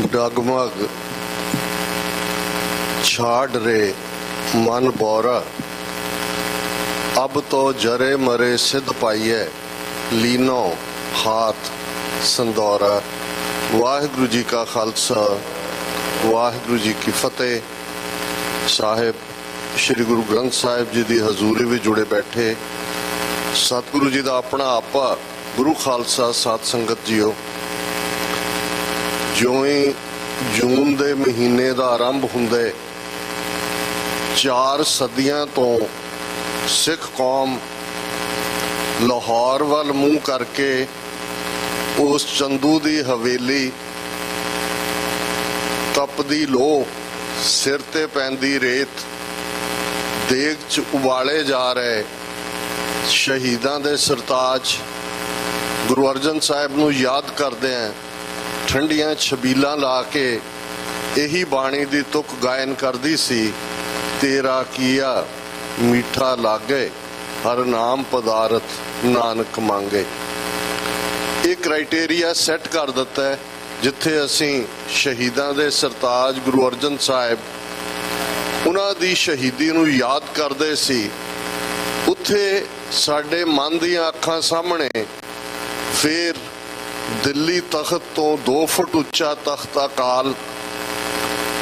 डगमग छाड़ रे मन बौरा, अब तो जरे मरे सिद्ध पाइए, लीनो हाथ संदौरा। वाहिगुरु जी का खालसा, वाहिगुरु जी की फतेह। साहिब श्री गुरु ग्रंथ साहिब जी की हजूरी में जुड़े बैठे सतगुरु जी का अपना आपा गुरु खालसा साध संगत जीओ। ज्यों ही जून के महीने का आरंभ हुंदे 4 सदियां तो सिख कौम लाहौर वाल मूँह करके उस चंदू की हवेली तपदी लो, सिर ते पैंदी रेत, देग च उबाले जा रहे शहीदां दे सरताज गुरु अर्जन साहिब नूं याद करदे हैं। ठंडियां छबीलां ला के यही बाणी दी तुक गायन करदी सी, तेरा किया मीठा लागे, हर नाम पदारथ नानक मांगे। एक क्राइटेरिया सैट कर दिता है जिथे असी शहीदां दे सरताज गुरु अर्जन साहिब उन्हां दी शहीदी नूं याद करदे सी, उत्थे साडे मन दीआं अखां सामणे फिर दिल्ली तख्त तो 2 फुट उच्चा तख्त अकाल,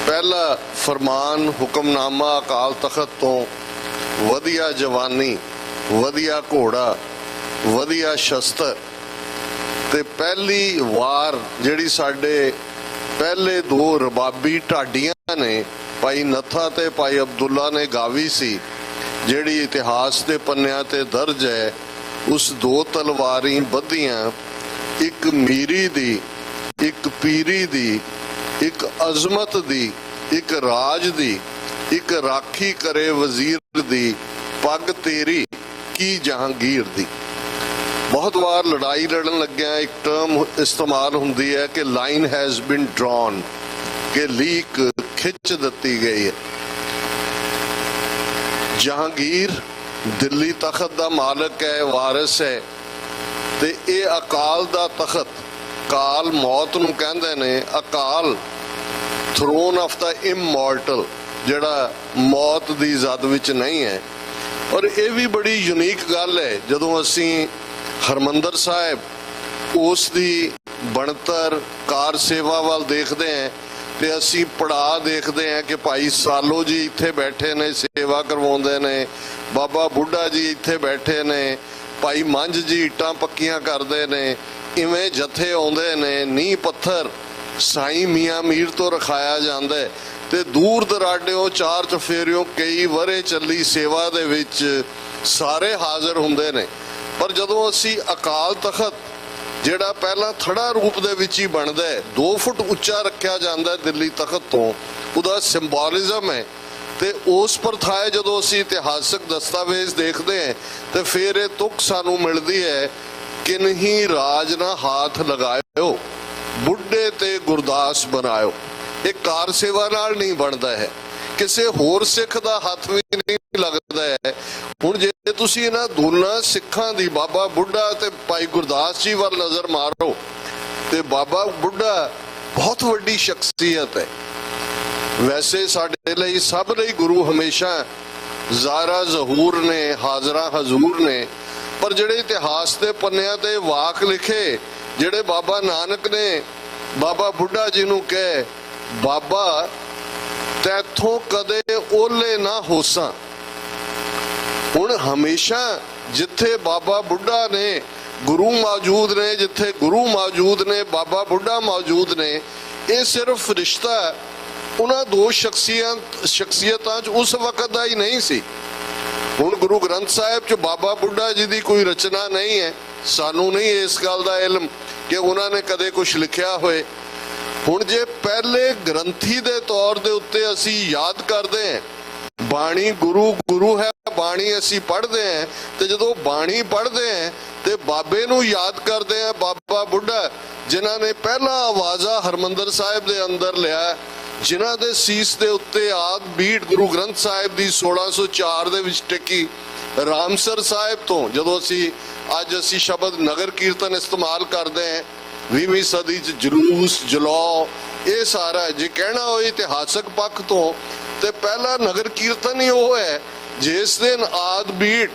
पहला फरमान हुक्मनामा अकाल तख्त तो वधिया जवानी, वधिया घोड़ा, वधिया शस्त्र, ते पहली वार जिहड़ी साडे पहले 2 रबाबी ढाडियां ने भाई नत्था ते भाई अब्दुल्ला ने गावी सी, जिहड़ी इतिहास के पन्नियां ते दर्ज है। उस 2 तलवारी बधियां, एक मीरी दी, एक पीरी दी, एक अजमत दी, एक राज दी, एक राखी करे वजीर दी, पग तेरी की जहांगीर दी। बहुत बार लड़ाई लड़न लग्या एक टर्म इस्तेमाल हुंदी है कि लाइन हैज बिन ड्रॉन, के लीक खिंच दी गई है। जहांगीर दिल्ली तख्त दा मालिक है, वारिस है, ते ये अकाल दा तख्त, काल मौत नूं कहंदे ने, अकाल थ्रोन ऑफ द इमॉर्टल, जिहड़ा मौत दी जद विच नहीं है। और ये भी बड़ी यूनीक गल है जदों असी हरमंदर साहिब उस दी बनतर कार सेवा वाल देखते हैं ते असी पड़ा देखते हैं कि भाई सालो जी इत्थे बैठे ने सेवा करवाउंदे ने, बाबा बुढ़ा जी इत्थे बैठे ने, भाई मंझ जी इट्टां पक्कियां करदे ने, इवें जथे आउंदे ने, नींह पत्थर साईं मियाँ मीर तो रखाया जांदा है ते दूर दराडियों 4 चफेरियों कई वरे चली सेवा दे विच सारे हाजिर हुंदे ने। पर जदों असी अकाल तख्त जिहड़ा पहला थड़ा रूप दे विच ही बनदा है, 2 फुट उच्चा रखा जाता है दिल्ली तख्त तो, उहदा सिंबोलिज्म है। ते उस प्रथाए जदों असी इतिहासक दस्तावेज देखते हैं तो फिर ये तुक सानू मिलती है कि नहीं राज ना हाथ लगायो, बुढ़े ते गुरदास बनायो। एक कार सेवा नाल नहीं बनता है, किसी होर सिख दा हाथ भी नहीं लगता है। हुण जे तुसीं इन्हां दोनां सिखां दी बाबा बुढ़ा ते भाई गुरदास जी वाल नजर मारो ते बाबा बुढ़ा बहुत वड्डी शख्सियत है। वैसे साडे लई सब लई गुरु हमेशा ज़ारा ज़हूर ने, हाजरा हजूर ने, पर जिहड़े इतिहास के पन्नियां ते वाक लिखे, जिहड़े बाबा नानक ने बाबा बुढ़ा जी नूं कहे, बाबा तैथों कदे ओले ना होसा। हुण हमेशा जिथे बाबा बुढ़ा ने गुरु मौजूद ने, जिथे गुरु मौजूद ने बाबा बुढ़ा मौजूद ने, ये सिर्फ रिश्ता उन्हां 2 शख्सियतां च उस वक्त दा ही नहीं सी। हुण गुरु ग्रंथ साहिब च बाबा बुढ़ा जी दी कोई रचना नहीं है, सानू नहीं इस गल दा इल्म कि उन्होंने कदे कुछ लिखिया होए। हुण जे पहले ग्रंथी दे तौर दे उत्ते असी याद करते हैं, बाणी गुरु गुरु है, बाणी असी पढ़ते हैं, तो जदों बाणी पढ़ते हैं तो बाबे नूं याद करते हैं, बाबा बुढ़ा जिन्हां ने पहला आवाज़ा हरमंदर साहिब दे अंदर लिया, जिन्हां दे सीस दे उत्ते आद बीट गुरु ग्रंथ साहिब दी 1604 दे विच टिकी। रामसर साहिब तो जदों अज असी शब्द नगर कीर्तन इस्तेमाल करते हैं, 20वीं सदी च जलूस जलौ ਇਹ ਸਾਰਾ ਜੇ ਕਹਿਣਾ ਹੋਏ ਇਤਿਹਾਸਕ ਪੱਖ ਤੋਂ ਤੇ ਪਹਿਲਾ ਨਗਰ ਕੀਰਤਨ ਹੀ ਉਹ ਹੈ ਜਿਸ ਦਿਨ ਆਦ ਬੀੜ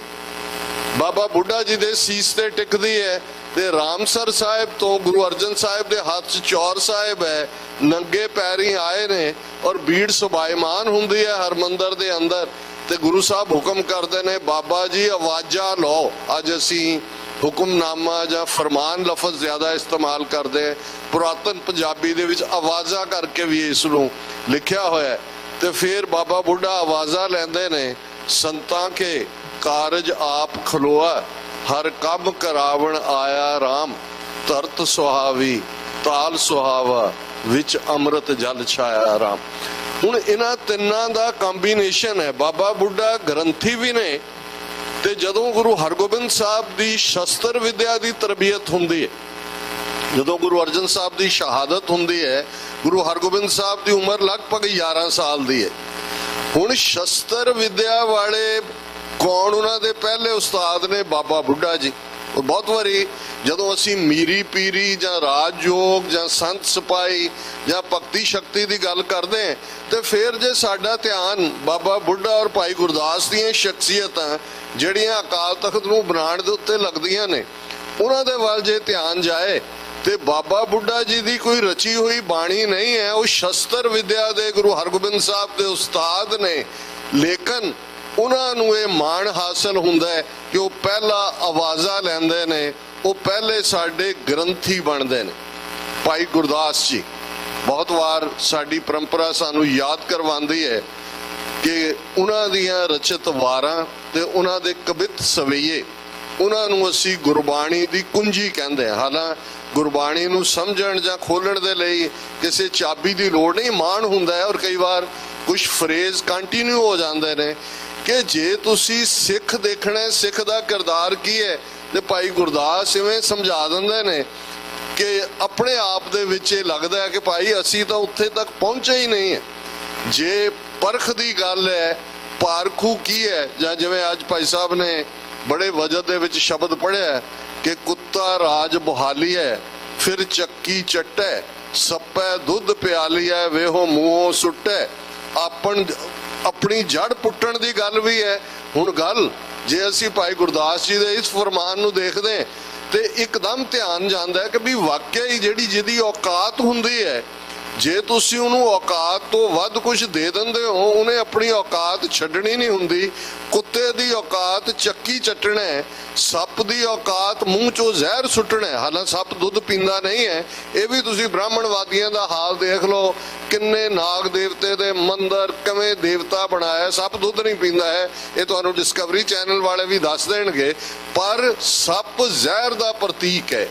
ਬਾਬਾ ਬੁੱਢਾ ਜੀ ਦੇ ਸੀਸ ਤੇ ਟਿਕਦੀ ਹੈ ਤੇ ਰਾਮਸਰ ਸਾਹਿਬ ਤੋਂ ਗੁਰੂ ਅਰਜਨ ਸਾਹਿਬ ਦੇ ਹੱਥ 'ਚ ਚੌਰ ਸਾਹਿਬ ਹੈ, ਨੰਗੇ ਪੈਰੀ ਆਏ ਨੇ ਔਰ ਬੀੜ ਸੁਭਾਇਮਾਨ ਹੁੰਦੀ ਹੈ ਹਰਮੰਦਰ ਦੇ ਅੰਦਰ ਤੇ ਗੁਰੂ ਸਾਹਿਬ ਹੁਕਮ ਕਰਦੇ ਨੇ ਬਾਬਾ ਜੀ ਆਵਾਜ਼ਾਂ ਲਓ। ਅੱਜ ਅਸੀਂ ਹੁਕਮਨਾਮਾ ਜਾਂ ਫਰਮਾਨ ਲਫ਼ਜ਼ ਜ਼ਿਆਦਾ ਇਸਤੇਮਾਲ ਕਰਦੇ, ਪੁਰਾਤਨ ਪੰਜਾਬੀ ਦੇ ਵਿੱਚ ਆਵਾਜ਼ਾਂ ਕਰਕੇ ਵੀ ਇਸ ਨੂੰ ਲਿਖਿਆ ਹੋਇਆ ਤੇ ਫਿਰ ਬਾਬਾ ਬੁੱਢਾ ਆਵਾਜ਼ਾਂ ਲੈਂਦੇ ਨੇ, ਸੰਤਾਂ ਕੇ ਕਾਰਜ ਆਪ ਖਲੋਆ ਹਰ ਕੰਮ ਕਰਾਵਣ ਆਇਆ ਰਾਮ, ਧਰਤ ਸੁਹਾਵੀ ਤਾਲ ਸੁਹਾਵਾ ਵਿੱਚ ਅੰਮ੍ਰਿਤ ਜਲ ਛਾਇਆ ਰਾਮ। ਹੁਣ ਇਹਨਾਂ ਤਿੰਨਾਂ ਦਾ ਕੰਬੀਨੇਸ਼ਨ ਹੈ। ਬਾਬਾ ਬੁੱਢਾ ਗ੍ਰੰਥੀ ਵੀ ਨੇ ਤੇ ਜਦੋਂ ਗੁਰੂ ਹਰਗੋਬਿੰਦ ਸਾਹਿਬ ਦੀ ਸ਼ਸਤਰ ਵਿਦਿਆ ਦੀ ਤਰਬੀਅਤ ਹੁੰਦੀ ਹੈ, ਜਦੋਂ ਗੁਰੂ ਅਰਜਨ ਸਾਹਿਬ ਦੀ ਸ਼ਹਾਦਤ ਹੁੰਦੀ ਹੈ, ਗੁਰੂ ਹਰਗੋਬਿੰਦ ਸਾਹਿਬ ਦੀ ਉਮਰ ਲਗਭਗ 11 ਸਾਲ ਦੀ ਹੈ। ਹੁਣ ਸ਼ਸਤਰ ਵਿਦਿਆ ਵਾਲੇ ਕੌਣ? ਉਹਨਾਂ ਦੇ ਪਹਿਲੇ ਉਸਤਾਦ ਨੇ ਬਾਬਾ ਬੁੱਢਾ ਜੀ। ਉਹ ਬਹੁਤ ਵਾਰੀ ਜਦੋਂ ਅਸੀਂ ਮੀਰੀ ਪੀਰੀ ਜਾਂ ਰਾਜਯੋਗ ਜਾਂ ਸੰਤ ਸਿਪਾਹੀ ਜਾਂ ਭਗਤੀ ਸ਼ਕਤੀ ਦੀ ਗੱਲ ਕਰਦੇ ਹਾਂ ਤੇ ਫਿਰ ਜੇ ਸਾਡਾ ਧਿਆਨ ਬਾਬਾ ਬੁੱਢਾ ਔਰ ਭਾਈ ਗੁਰਦਾਸ ਦੀਆਂ ਸ਼ਖਸੀਅਤਾਂ ਜਿਹੜੀਆਂ ਅਕਾਲ ਤਖਤ ਨੂੰ ਬਣਾਉਣ ਦੇ ਉੱਤੇ ਲੱਗਦੀਆਂ ਨੇ ਉਹਨਾਂ ਦੇ ਵੱਲ ਜੇ ਧਿਆਨ ਜਾਏ ਤੇ ਬਾਬਾ ਬੁੱਢਾ ਜੀ ਦੀ ਕੋਈ ਰਚੀ ਹੋਈ ਬਾਣੀ ਨਹੀਂ ਹੈ, ਉਹ ਸ਼ਸਤਰ ਵਿਦਿਆ ਦੇ ਗੁਰੂ ਹਰਗੋਬਿੰਦ ਸਾਹਿਬ ਦੇ ਉਸਤਾਦ ਨੇ। ਲੇਕਿਨ ਉਹਨਾਂ ਨੂੰ ਇਹ ਮਾਣ ਹਾਸਲ ਹੁੰਦਾ ਹੈ ਕਿ ਉਹ ਪਹਿਲਾ ਆਵਾਜ਼ਾਂ ਲੈਂਦੇ ਨੇ, ਉਹ ਪਹਿਲੇ ਸਾਡੇ ਗ੍ਰੰਥੀ ਬਣਦੇ ਨੇ। ਭਾਈ ਗੁਰਦਾਸ ਜੀ ਬਹੁਤ ਵਾਰ ਸਾਡੀ ਪਰੰਪਰਾ ਸਾਨੂੰ ਯਾਦ ਕਰਵਾਉਂਦੀ ਹੈ ਕਿ ਉਹਨਾਂ ਦੀਆਂ ਰਚਿਤ ਵਾਰਾਂ ਤੇ ਉਹਨਾਂ ਦੇ ਕਵਿਤ ਸਵਈਏ, ਉਹਨਾਂ ਨੂੰ ਅਸੀਂ ਗੁਰਬਾਣੀ ਦੀ ਕੁੰਜੀ ਕਹਿੰਦੇ ਹਾਂ। ਹਾਲਾਂ ਗੁਰਬਾਣੀ ਨੂੰ ਸਮਝਣ ਜਾਂ ਖੋਲਣ ਦੇ ਲਈ ਕਿਸੇ ਚਾਬੀ ਦੀ ਲੋੜ ਨਹੀਂ, ਮਾਣ ਹੁੰਦਾ ਹੈ। ਔਰ ਕਈ ਵਾਰ ਕੁਝ ਫਰੇਜ਼ ਕੰਟੀਨਿਊ ਹੋ ਜਾਂਦੇ ਨੇ ਕਿ ਜੇ ਤੁਸੀਂ ਸਿੱਖ ਦੇਖਣਾ, ਸਿੱਖ ਦਾ ਕਿਰਦਾਰ ਕੀ ਹੈ, ਤੇ ਭਾਈ ਗੁਰਦਾਸ ਇਵੇਂ ਸਮਝਾ ਦਿੰਦੇ ਨੇ ਕਿ ਆਪਣੇ ਆਪ ਦੇ ਵਿੱਚ ਇਹ ਲੱਗਦਾ ਹੈ ਕਿ ਭਾਈ ਅਸੀਂ ਤਾਂ ਉੱਥੇ ਤੱਕ ਪਹੁੰਚੇ ਹੀ ਨਹੀਂ ਹੈ। ਜੇ ਪਰਖ ਦੀ ਗੱਲ ਹੈ, ਪਾਰਖੂ ਕੀ ਹੈ, ਜਾਂ ਜਿਵੇਂ ਅੱਜ ਭਾਈ ਸਾਹਿਬ ਨੇ ਬੜੇ ਵਜਦ ਦੇ ਵਿੱਚ ਸ਼ਬਦ ਪੜ੍ਹਿਆ ਕਿ ਕੁੱਤਾ ਰਾਜ ਬਹਾਲੀ ਹੈ ਫਿਰ ਚੱਕੀ ਚੱਟੈ, ਸੱਪੈ ਦੁੱਧ ਪਿਆਲੀ ਹੈ ਵੇਹੋ ਮੂੰਹੋਂ ਸੁੱਟੈ। ਆਪਣੀ ਜੜ ਪੁੱਟਣ ਦੀ ਗੱਲ ਵੀ ਹੈ। ਹੁਣ ਗੱਲ ਜੇ ਅਸੀਂ ਭਾਈ ਗੁਰਦਾਸ ਜੀ ਦੇ ਇਸ ਫਰਮਾਨ ਨੂੰ ਦੇਖਦੇ ਤੇ ਇੱਕਦਮ ਧਿਆਨ ਜਾਂਦਾ ਹੈ ਕਿ ਵੀ ਵਾਕਿਆ ਹੀ ਜਿਹਦੀ ਔਕਾਤ ਹੁੰਦੀ ਹੈ, ਜੇ ਤੁਸੀਂ ਉਹਨੂੰ ਔਕਾਤ ਤੋਂ ਵੱਧ ਕੁਝ ਦੇ ਦਿੰਦੇ ਹੋ, ਉਹਨੇ ਆਪਣੀ ਔਕਾਤ ਛੱਡਣੀ ਨਹੀਂ ਹੁੰਦੀ। ਕੁੱਤੇ ਦੀ ਔਕਾਤ ਚੱਕੀ ਚੱਟਣਾ ਹੈ, ਸੱਪ ਦੀ ਔਕਾਤ ਮੂੰਹ ਚੋਂ ਜ਼ਹਿਰ ਸੁੱਟਣਾ ਹੈ। ਹਾਲਾਂਕਿ ਸੱਪ ਦੁੱਧ ਪੀਂਦਾ ਨਹੀਂ ਹੈ। ਇਹ ਵੀ ਤੁਸੀਂ ਬ੍ਰਾਹਮਣਵਾਦੀਆਂ ਦਾ ਹਾਲ ਦੇਖ ਲਓ, ਕਿੰਨੇ ਨਾਗ ਦੇਵਤੇ ਦੇ ਮੰਦਰ, ਕਿਵੇਂ ਦੇਵਤਾ ਬਣਾਇਆ, ਸੱਪ ਦੁੱਧ ਨਹੀਂ ਪੀਂਦਾ ਹੈ। ਇਹ ਤੁਹਾਨੂੰ ਡਿਸਕਵਰੀ ਚੈਨਲ ਵਾਲੇ ਵੀ ਦੱਸ ਦੇਣਗੇ। ਪਰ ਸੱਪ ਜ਼ਹਿਰ ਦਾ ਪ੍ਰਤੀਕ ਹੈ,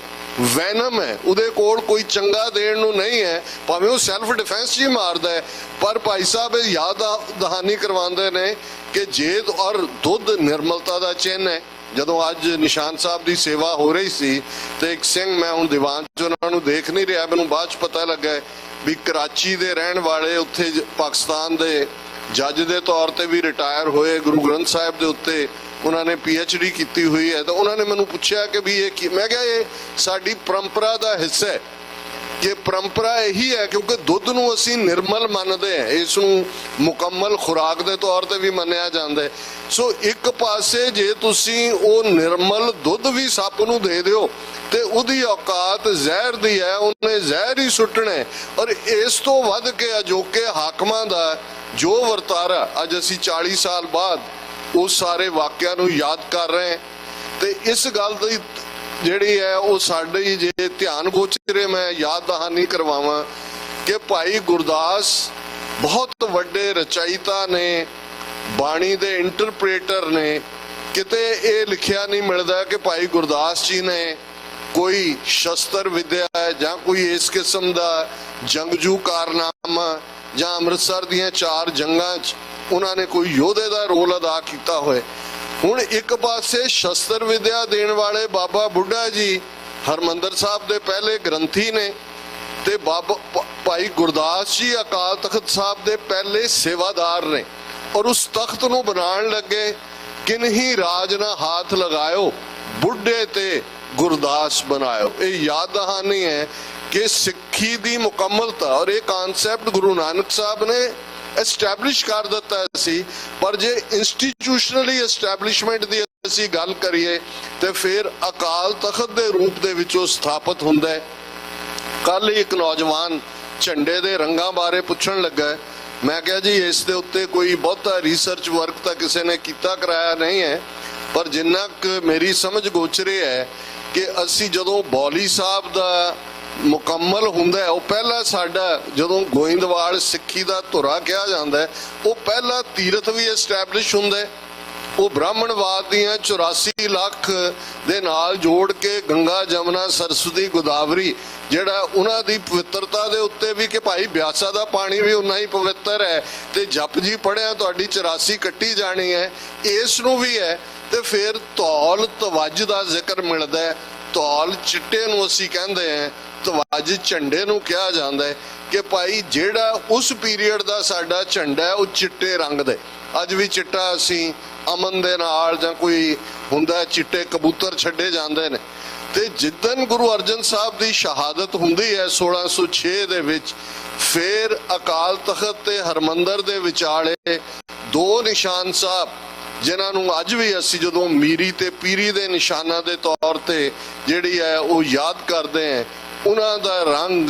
ਵੈਨਮ ਹੈ, ਉਹਦੇ ਕੋਲ ਕੋਈ ਚੰਗਾ ਦੇਣ ਨੂੰ ਨਹੀਂ ਹੈ, ਭਾਵੇਂ ਉਹ ਸੈਲਫ ਡਿਫੈਂਸ ਹੀ ਮਾਰਦਾ ਹੈ। ਪਰ ਭਾਈ ਸਾਹਿਬ ਇਹ ਯਾਦ ਦਹਾਨੀ ਕਰਵਾਉਂਦੇ ਨੇ ਕਿ ਜੇ ਔਰ ਦੁੱਧ ਨਿਰਮਲਤਾ ਦਾ ਚਿੰਨ੍ਹ ਹੈ। ਜਦੋਂ ਅੱਜ ਨਿਸ਼ਾਨ ਸਾਹਿਬ ਦੀ ਸੇਵਾ ਹੋ ਰਹੀ ਸੀ ਤੇ ਇੱਕ ਸਿੰਘ, ਮੈਂ ਹੁਣ ਦੀਵਾਨ 'ਚ ਉਹਨਾਂ ਨੂੰ ਦੇਖ ਨਹੀਂ ਰਿਹਾ, ਮੈਨੂੰ ਬਾਅਦ 'ਚ ਪਤਾ ਲੱਗਾ ਵੀ ਕਰਾਚੀ ਦੇ ਰਹਿਣ ਵਾਲੇ, ਉੱਥੇ ਪਾਕਿਸਤਾਨ ਦੇ ਜੱਜ ਦੇ ਤੌਰ ਤੇ ਵੀ ਰਿਟਾਇਰ ਹੋਏ, ਗੁਰੂ ਗ੍ਰੰਥ ਸਾਹਿਬ ਦੇ ਉੱਤੇ ਉਹਨਾਂ ਨੇ PhD ਕੀਤੀ ਹੋਈ ਹੈ। ਤਾਂ ਉਹਨਾਂ ਨੇ ਮੈਨੂੰ ਪੁੱਛਿਆ ਕਿ ਵੀ ਇਹ ਕੀ? ਮੈਂ ਕਿਹਾ ਇਹ ਸਾਡੀ ਪਰੰਪਰਾ ਦਾ ਹਿੱਸਾ ਹੈ। ਕਿ ਪਰੰਪਰਾ ਇਹੀ ਹੈ ਕਿਉਂਕਿ ਦੁੱਧ ਨੂੰ ਅਸੀਂ ਨਿਰਮਲ ਮੰਨਦੇ ਹਾਂ, ਇਸ ਨੂੰ ਮੁਕੰਮਲ ਖੁਰਾਕ ਦੇ ਤੌਰ ਤੇ ਵੀ ਮੰਨਿਆ ਜਾਂਦਾ ਹੈ। ਸੋ ਇੱਕ ਪਾਸੇ ਜੇ ਤੁਸੀਂ ਉਹ ਨਿਰਮਲ ਦੁੱਧ ਵੀ ਸੱਪ ਨੂੰ ਦੇ ਦਿਓ ਤੇ ਉਹਦੀ ਔਕਾਤ ਜ਼ਹਿਰ ਦੀ ਹੈ, ਉਹਨੇ ਜ਼ਹਿਰ ਹੀ ਸੁੱਟਣਾ। ਔਰ ਇਸ ਤੋਂ ਵੱਧ ਕੇ ਅਜੋਕੇ ਹਾਕਮਾਂ ਦਾ ਜੋ ਵਰਤਾਰਾ ਅੱਜ ਅਸੀਂ 40 ਸਾਲ ਬਾਅਦ ਉਸ ਸਾਰੇ ਵਾਕਿਆ ਨੂੰ ਯਾਦ ਕਰ ਰਹੇ ਤੇ ਇਸ ਗੱਲ ਦੀ ਜਿਹੜੀ ਹੈ ਉਹ ਸਾਡੇ ਜੇ ਧਿਆਨ ਗੋਚਰੇ, ਮੈਂ ਯਾਦ ਦਹਾਨੀ ਕਰਵਾਵਾਂ ਕਿ ਭਾਈ ਗੁਰਦਾਸ ਬਹੁਤ ਵੱਡੇ ਰਚਾਇਤਾ ਨੇ, ਬਾਣੀ ਦੇ ਇੰਟਰਪ੍ਰੇਟਰ ਨੇ। ਕਿਤੇ ਇਹ ਲਿਖਿਆ ਨਹੀਂ ਮਿਲਦਾ ਕਿ ਭਾਈ ਗੁਰਦਾਸ ਜੀ ਨੇ ਕੋਈ ਸ਼ਸਤਰ ਵਿਦਿਆ ਜਾਂ ਕੋਈ ਇਸ ਕਿਸਮ ਦਾ ਜੰਗਜੂ ਕਾਰਨਾਮਾ ਜਾਂ ਅੰਮ੍ਰਿਤਸਰ ਦੀਆਂ 4 ਜੰਗਾਂ 'ਚ ਉਹਨਾਂ ਨੇ ਕੋਈ ਯੋਧੇ ਦਾ ਰੋਲ ਅਦਾ ਕੀਤਾ ਹੋਏ। ਹੁਣ ਇੱਕ ਪਾਸੇ ਸ਼ਸਤਰ ਵਿਦਿਆ ਦੇਣ ਵਾਲੇ ਬਾਬਾ ਬੁੱਢਾ ਜੀ ਹਰਮੰਦਰ ਸਾਹਿਬ ਦੇ ਪਹਿਲੇ ਗ੍ਰੰਥੀ ਨੇ ਤੇ ਭਾਈ ਗੁਰਦਾਸ ਜੀ ਅਕਾਲ ਤਖਤ ਸਾਹਿਬ ਦੇ ਪਹਿਲੇ ਸੇਵਾਦਾਰ ਨੇ। ਔਰ ਉਸ ਤਖਤ ਨੂੰ ਬਣਾਉਣ ਲੱਗੇ ਕਿਨਹੀ ਰਾਜ ਨਾ ਹੱਥ ਲਗਾਇਓ, ਬੁੱਢੇ ਤੇ ਗੁਰਦਾਸ ਬਣਾਇਓ। ਇਹ ਯਾਦ ਦਹਾਨੀ ਹੈ कि सिक्खी दी मुकम्मलता और ये कॉन्सैप्ट गुरु नानक साहब ने एस्टैबलिश कर दिता सी। पर जे इंस्टीट्यूशनली एस्टैबलिशमेंट की असीं गल करिए तो फिर अकाल तखत के रूप दे विचों स्थापित हुंदा है। कल एक नौजवान झंडे के रंगां बारे पुछण लगा, मैं कहा जी इस दे उत्ते कोई बहुता रिसर्च वर्क तो किसी ने किता कराया नहीं है, पर जिन्ना क मेरी समझ गोचरे है कि असी जदों बौली साहब दा मुकम्मल हुंदा है, वो पहला साडा जदों गोइंदवाल सिक्खी दा धुरा कहा जाता है, वो पहला तीरथ भी एस्टैबलिश हुंदा है। वो ब्राह्मणवाद दियां 84 लाख दे नाल जोड़ के गंगा जमुना सरस्वती गोदावरी ਜਿਹੜਾ ਉਹਨਾਂ ਦੀ ਪਵਿੱਤਰਤਾ ਦੇ ਉੱਤੇ ਵੀ ਕਿ ਭਾਈ ਬਿਆਸਾ ਦਾ ਪਾਣੀ ਵੀ ਉਨਾ ਹੀ ਪਵਿੱਤਰ ਹੈ ਤੇ ਜਪ ਜੀ ਪੜਿਆ ਤੁਹਾਡੀ 84 ਕੱਟੀ ਜਾਣੀ ਹੈ, ਇਸ ਨੂੰ ਵੀ ਹੈ। ਤੇ ਫਿਰ ਧੌਲ ਤਵੱਜ ਦਾ ਜ਼ਿਕਰ ਮਿਲਦਾ ਹੈ। ਧੌਲ ਚਿੱਟੇ ਨੂੰ ਅਸੀਂ ਕਹਿੰਦੇ ਹਾਂ, ਤਵੱਜ ਝੰਡੇ ਨੂੰ ਕਿਹਾ ਜਾਂਦਾ ਹੈ ਕਿ ਭਾਈ ਜਿਹੜਾ ਉਸ ਪੀਰੀਅਡ ਦਾ ਸਾਡਾ ਝੰਡਾ ਹੈ ਉਹ ਚਿੱਟੇ ਰੰਗ ਦੇ। ਅੱਜ ਵੀ ਚਿੱਟਾ ਅਸੀਂ ਅਮਨ ਦੇ ਨਾਲ ਜਾਂ ਕੋਈ ਹੁੰਦਾ ਚਿੱਟੇ ਕਬੂਤਰ ਛੱਡੇ ਜਾਂਦੇ ਨੇ। ਤੇ ਜਿੱਦਨ ਗੁਰੂ ਅਰਜਨ ਸਾਹਿਬ ਦੀ ਸ਼ਹਾਦਤ ਹੁੰਦੀ ਹੈ 1606 ਦੇ ਵਿੱਚ, ਫਿਰ ਅਕਾਲ ਤਖਤ ਤੇ ਹਰਮੰਦਰ ਦੇ ਵਿਚਾਲੇ ਦੋ ਨਿਸ਼ਾਨ ਸਾਹਿਬ ਜਿਨ੍ਹਾਂ ਨੂੰ ਅੱਜ ਵੀ ਅਸੀਂ ਜਦੋਂ ਮੀਰੀ ਤੇ ਪੀਰੀ ਦੇ ਨਿਸ਼ਾਨਾਂ ਦੇ ਤੌਰ ਤੇ ਜਿਹੜੀ ਹੈ ਉਹ ਯਾਦ ਕਰਦੇ ਹਾਂ, ਉਹਨਾਂ ਦਾ ਰੰਗ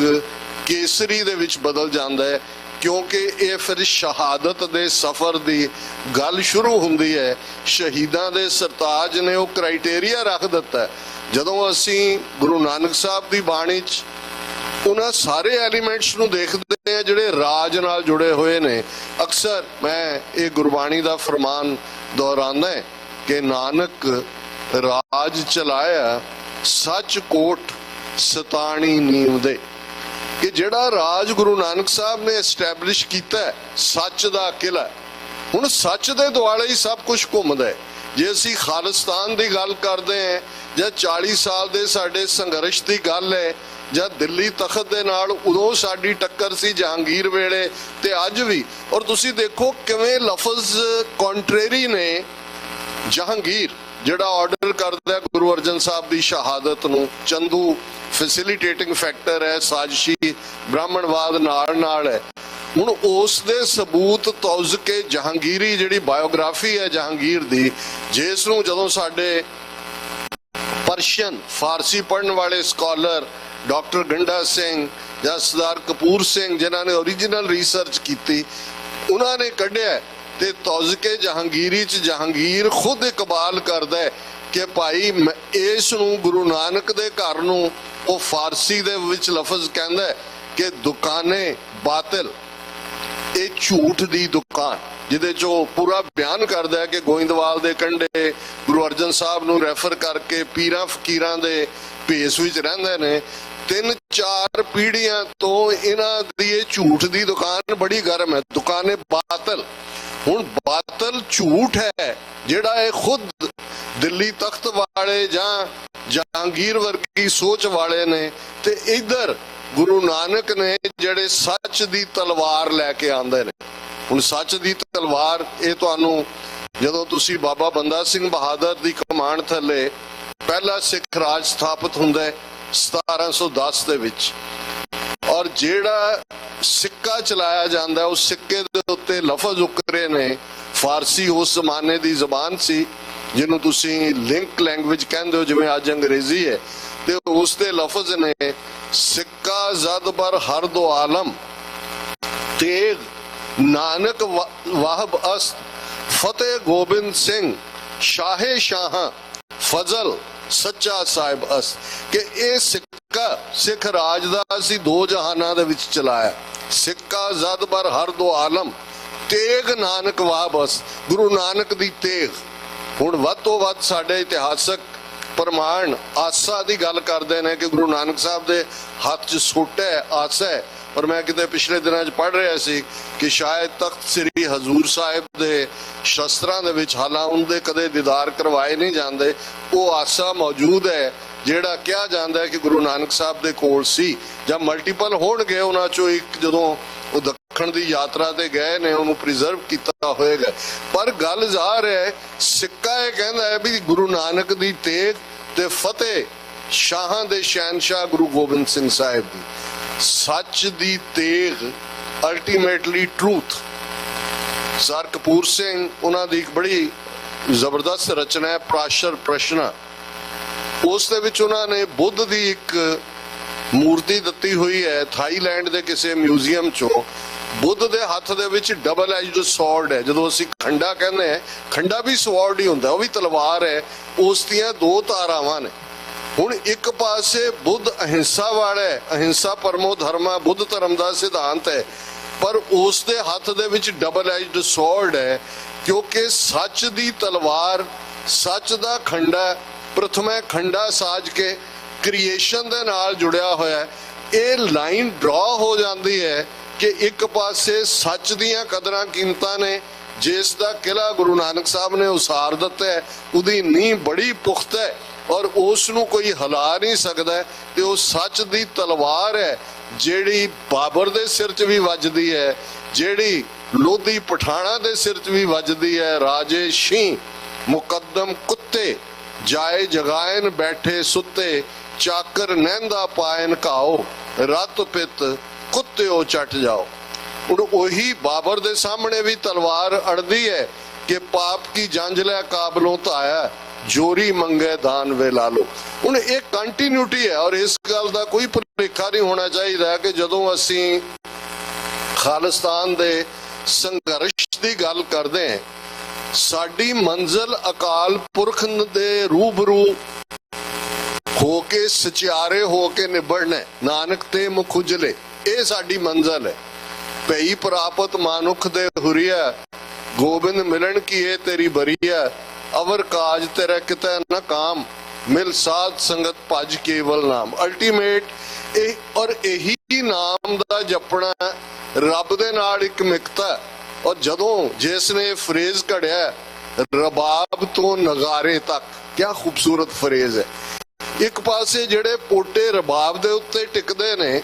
ਕੇਸਰੀ ਦੇ ਵਿੱਚ ਬਦਲ ਜਾਂਦਾ ਹੈ क्योंकि ये फिर शहादत दे सफ़र की गल शुरू होंदी है। शहीदां दे सरताज ने वो क्राइटेरिया रख दिता है। जदों असी गुरु नानक साहब की बाणी उन्हां सारे एलीमेंट्स नूं देखते हैं जिहड़े राज नाल जुड़े हुए ने। अक्सर मैं ये गुरबाणी का फरमान दोहरांदा है कि नानक राज चलाया सच कोट सताणी नीम दे, कि जिहड़ा राज गुरु नानक साहब ने एस्टैबलिश किया सच दा किला, हुण सच दे दुआले ही सब कुछ घुमदा है। जे असीं खालिस्तान की गल करते हैं जां 40 साल दे साडे संघर्ष की गल है जां दिल्ली तखत दे नाल उदों साडी टक्कर सी जहांगीर वेले ते अज भी, और तुसीं देखो किवें लफज कॉन्ट्रेरी ने। जहांगीर जिहड़ा ऑर्डर करदा है गुरु अर्जन साहब की शहादत नूं, चंदू फैसिलिटेटिंग फैक्टर है, साजिशी ब्राह्मणवाद नाल है। हुण उस दे सबूत तौज के जहांगीरी जिहड़ी बायोग्राफी है जहांगीर दी, जिस नूं जदों साडे पर्शियन फारसी पढ़न वाले स्कॉलर डॉक्टर गंडा सिंह या सरदार कपूर सिंह जिन्हां ने ओरिजिनल रिसर्च की, उन्होंने कढ़िया ते तौज के जहांगीरी च जहांगीर खुद इकबाल करदा है कि भाई इस नूं गुरु नानक दे घर नूं वो फारसी दे विच लफज कहंदा है कि दुकाने बातिल, ये झूठ दी दुकान, जिहदे चो पूरा बयान करदा है कि गोइंदवाल दे कंढे गुरु अर्जन साहब नूं रैफर करके पीरां फकीरां दे भेस विच रहिंदे ने। 3-4 पीढ़ियां तो इन्हां दी ये झूठ दी दुकान बड़ी गर्म है, दुकाने बातिल। हुण बातिल झूठ है जिहड़ा ये खुद दिल्ली तख्त वाले जां जहांगीर वर्गी सोच वाले ने, ते इधर गुरु नानक ने जिहड़े सच दी तलवार लैके आंदे ने। हुण सच दी तलवार ये तुहानूं जदों तुसीं बाबा बंदा सिंह बहादुर दी कमांड थल्ले पहला सिख राज स्थापित हुंदा है 1710 दे विच, और जिहड़ा सिक्का चलाया जाता है उस सिक्के दे उत्ते लफज उकरे ने फारसी उस जमाने दी जबान सी जिन्हों तुसी लिंक लैंग्वेज कहते हो जिवें अज अंग्रेजी है, ते उस दे लफज ने सिक्का जद बर हर दो आलम तेग नानक वाहब अस्त फतेह गोबिंद सिंह शाहे शाह फजल सच्चा साहिब अस्त, कि ये सिक्का सिख राज दा असीं दो जहानां दे विच चलाया। सिक्का जद बर हर दो आलम तेग नानक वाहब अस्त, गुरु नानक दी तेग। हुण वध तो वध साडे इतिहासक प्रमाण आसा की गल करते हैं कि गुरु नानक साहब के हाथ च सोटा है, आसा है। और मैं किते पिछले दिनों पढ़ रहा सी कि शायद तख्त श्री हजूर साहिब के शस्त्रां दे विच हालां उनके कदे दीदार करवाए नहीं जाते, वो आसा मौजूद है जिहड़ा कहा जाता है कि गुरु नानक साहब के कोल सी। जब मल्टीपल होणगे उन्हां चों एक जदों वो दखण दी यात्रा ते गए ने उन्होंने प्रिजर्व किया होएगा, पर गल ज़ाहिर है सिक्का ये कहता है भी गुरु नानक दी तेग ते फतेह ਸ਼ਾਹਾਂ ਦੇ ਸ਼ਹਿਨशाह ਗੁਰੂ ਗੋਬਿੰਦ ਸਿੰਘ ਸਾਹਿਬ ਦੀ ਸੱਚ ਦੀ ਤੇਗ ultimately truth. Sir Kapur Singh ਉਹਨਾਂ ਦੀ ਇੱਕ ਬੜੀ ਜ਼ਬਰਦਸਤ ਰਚਨਾ ਹੈ ਪ੍ਰਾਸ਼ਰ ਪ੍ਰਸ਼ਨਾ। ਉਸ ਦੇ ਵਿੱਚ ਉਹਨਾਂ ਨੇ ਬੁੱਧ ਦੀ ਇੱਕ ਮੂਰਤੀ ਦਿੱਤੀ ਹੋਈ ਹੈ ਥਾਈਲੈਂਡ ਦੇ ਕਿਸੇ ਮਿਊਜ਼ੀਅਮ ਚੋਂ। ਬੁੱਧ ਦੇ ਹੱਥ ਦੇ ਵਿੱਚ ਡਬਲ ਐਜਡ ਸਵੋਰਡ ਹੈ। ਜਦੋਂ ਅਸੀਂ ਖੰਡਾ ਕਹਿੰਦੇ ਹਾਂ, ਖੰਡਾ ਵੀ ਸਵੋਰਡ ਹੀ ਹੁੰਦਾ, ਉਹ ਵੀ ਤਲਵਾਰ ਹੈ। ਉਸ ਦੀਆਂ ਦੋ ਧਾਰਾਵਾਂ ਨੇ। ਹੁਣ ਇੱਕ ਪਾਸੇ ਬੁੱਧ ਅਹਿੰਸਾ ਵਾਲਾ ਹੈ, ਅਹਿੰਸਾ ਪਰਮੋ ਧਰਮਾ ਬੁੱਧ ਧਰਮ ਦਾ ਸਿਧਾਂਤ ਹੈ, ਪਰ ਉਸ ਦੇ ਹੱਥ ਦੇ ਵਿੱਚ ਡਬਲ ਐਜਡ ਸਵੋਰਡ ਹੈ, ਕਿਉਂਕਿ ਸੱਚ ਦੀ ਤਲਵਾਰ, ਸੱਚ ਦਾ ਖੰਡਾ ਪ੍ਰਥਮੇ ਖੰਡਾ ਸਾਜ ਕੇ ਕ੍ਰੀਏਸ਼ਨ ਦੇ ਨਾਲ ਜੁੜਿਆ ਹੋਇਆ। ਇਹ ਲਾਈਨ ਡਰਾ ਹੋ ਜਾਂਦੀ ਹੈ ਕਿ ਇੱਕ ਪਾਸੇ ਸੱਚ ਦੀਆਂ ਕਦਰਾਂ ਕੀਮਤਾਂ ਨੇ, ਜਿਸ ਦਾ ਕਿਲਾ ਗੁਰੂ ਨਾਨਕ ਸਾਹਿਬ ਨੇ ਉਸਾਰ ਦਿੱਤਾ ਹੈ, ਉਹਦੀ ਨੀਂਹ ਬੜੀ ਪੁਖਤਾ ਹੈ ਔਰ ਉਸ ਨੂੰ ਕੋਈ ਹਿਲਾ ਨਹੀਂ ਸਕਦਾ। ਤੇ ਉਹ ਸੱਚ ਦੀ ਤਲਵਾਰ ਹੈ ਜਿਹੜੀ ਬਾਬਰ ਦੇ ਸਿਰ 'ਚ ਵੀ ਵੱਜਦੀ ਹੈ, ਜਿਹੜੀ ਲੋਧੀ ਪਠਾਣਾ ਦੇ ਸਿਰ 'ਚ ਵੀ ਵੱਜਦੀ ਹੈ। ਰਾਜੇ ਸ਼ੀਂ ਮੁਕੱਦਮ ਕੁੱਤੇ ਜਾਏ ਜਗਾਇਨ ਬੈਠੇ ਸੁੱਤੇ, ਚਾਕਰ ਨਹਿੰਦਾ ਪਾਇਨ ਘਾਓ, ਰੱਤ ਪਿੱਤ ਕੁੱਤਿਓ ਚੱਟ ਜਾਓ। ਹੁਣ ਉਹੀ ਬਾਬਰ ਦੇ ਸਾਹਮਣੇ ਵੀ ਤਲਵਾਰ ਅੜਦੀ ਹੈ ਕਿ ਪਾਪ ਕੀ ਜੰਜ ਲੈ ਕਾਬਲੋਂ ਧਾਇਆ, ਜੋਰੀ ਮੰਗੇ ਦਾਨ ਵੇ ਲਾ ਲੋ। ਹੁਣ ਇਹ ਕੰਟੀਨਿਊਟੀ ਹੈ ਔਰ ਇਸ ਗੱਲ ਦਾ ਕੋਈ ਭੁਲੇਖਾ ਨਹੀਂ ਹੋਣਾ ਚਾਹੀਦਾ ਕਿ ਜਦੋਂ ਅਸੀਂ ਖਾਲਿਸਤਾਨ ਦੇ ਸੰਘਰਸ਼ ਦੀ ਗੱਲ ਕਰਦੇ ਹਾਂ, ਸਾਡੀ ਮੰਜ਼ਿਲ ਅਕਾਲ ਪੁਰਖ ਦੇ ਰੂਬਰੂ ਹੋ ਕੇ ਸਚਿਆਰੇ ਹੋ ਕੇ ਨਿਬੜਨਾ। ਨਾਨਕ ਤੇ ਮੁਖ ਉਜਲੇ, ਇਹ ਸਾਡੀ ਮੰਜ਼ਿਲ ਹੈ। ਭਈ ਪ੍ਰਾਪਤ ਮਾਨੁਖ ਦੇ ਹੁਰੀਆ, ਗੋਬਿੰਦ ਮਿਲਣ ਕੀ ਇਹ ਤੇਰੀ ਬਰੀਆ, ਅਵਰ ਕਾਜ ਤੇਰਾ ਕਿਤੇ ਨਾ ਕਾਮ, ਮਿਲ ਸਾਧ ਸੰਗਤ ਭਜ ਕੇਵਲ ਨਾਮ। ਅਲਟੀਮੇਟ ਇਹ ਔਰ ਇਹੀ ਨਾਮ ਦਾ ਜਪਣਾ ਰੱਬ ਦੇ ਨਾਲ ਇੱਕ ਮਿਕਤਾ। ਔਰ ਜਦੋਂ ਜਿਸ ਨੇ ਫਰੇਜ਼ ਘੜਿਆ ਰਬਾਬ ਤੋਂ ਨਗਾਰੇ ਤੱਕ, ਕਿਆ ਖੂਬਸੂਰਤ ਫਰੇਜ਼ ਹੈ। ਇੱਕ ਪਾਸੇ ਜਿਹੜੇ ਪੋਟੇ ਰਬਾਬ ਦੇ ਉੱਤੇ ਟਿਕਦੇ ਨੇ,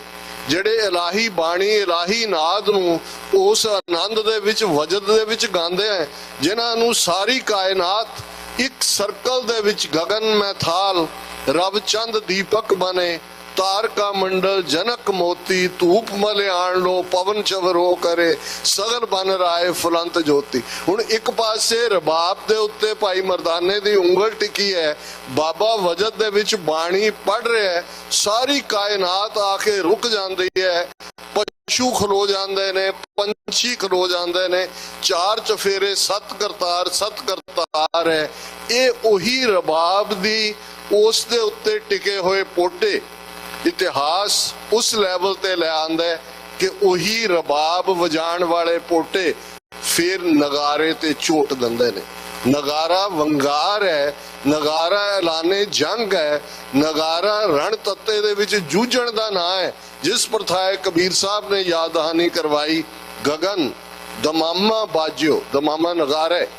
ਜਿਹੜੇ ਇਲਾਹੀ ਬਾਣੀ ਇਲਾਹੀ ਨਾਦ ਨੂੰ ਉਸ ਆਨੰਦ ਦੇ ਵਿੱਚ ਵਜਦ ਦੇ ਵਿੱਚ ਗਾਉਂਦੇ ਆ, ਜਿਨ੍ਹਾਂ ਨੂੰ ਸਾਰੀ ਕਾਇਨਾਤ ਇੱਕ ਸਰਕਲ ਦੇ ਵਿੱਚ ਗगन में थाल, रब चंद दीपक बने, तारका मंडल जनक मोती, धूप मलियाण लो पवन चवरो करे, सगल बन राए फुलंत ज्योति। हुण एक पासे रबाब दे उत्ते भाई मर्दाने दी उंगल टिकी है, बाबा वजद दे विच बाणी पढ़ रहा है, सारी कायनात आके रुक जाती है, पशु खलो जाते ने, पंछी खलो जाते ने, चार चफेरे सत करतार है। ये ओही रबाब दी उस दे उत्ते टिके हुए पोटे इतिहास उस लैवल ते ले आंदा है कि ओही रबाब वजाण वाले पोटे फिर नगारे ते झोट दिंदे ने। नगारा वंगार है, नगारा ऐलाने जंग है, नगारा रण तत्ते दे विच जूझण दा नां है। जिस प्रथाए कबीर साहब ने याद दहानी करवाई, गगन दमामा बाजियो, दमामा नगारा है,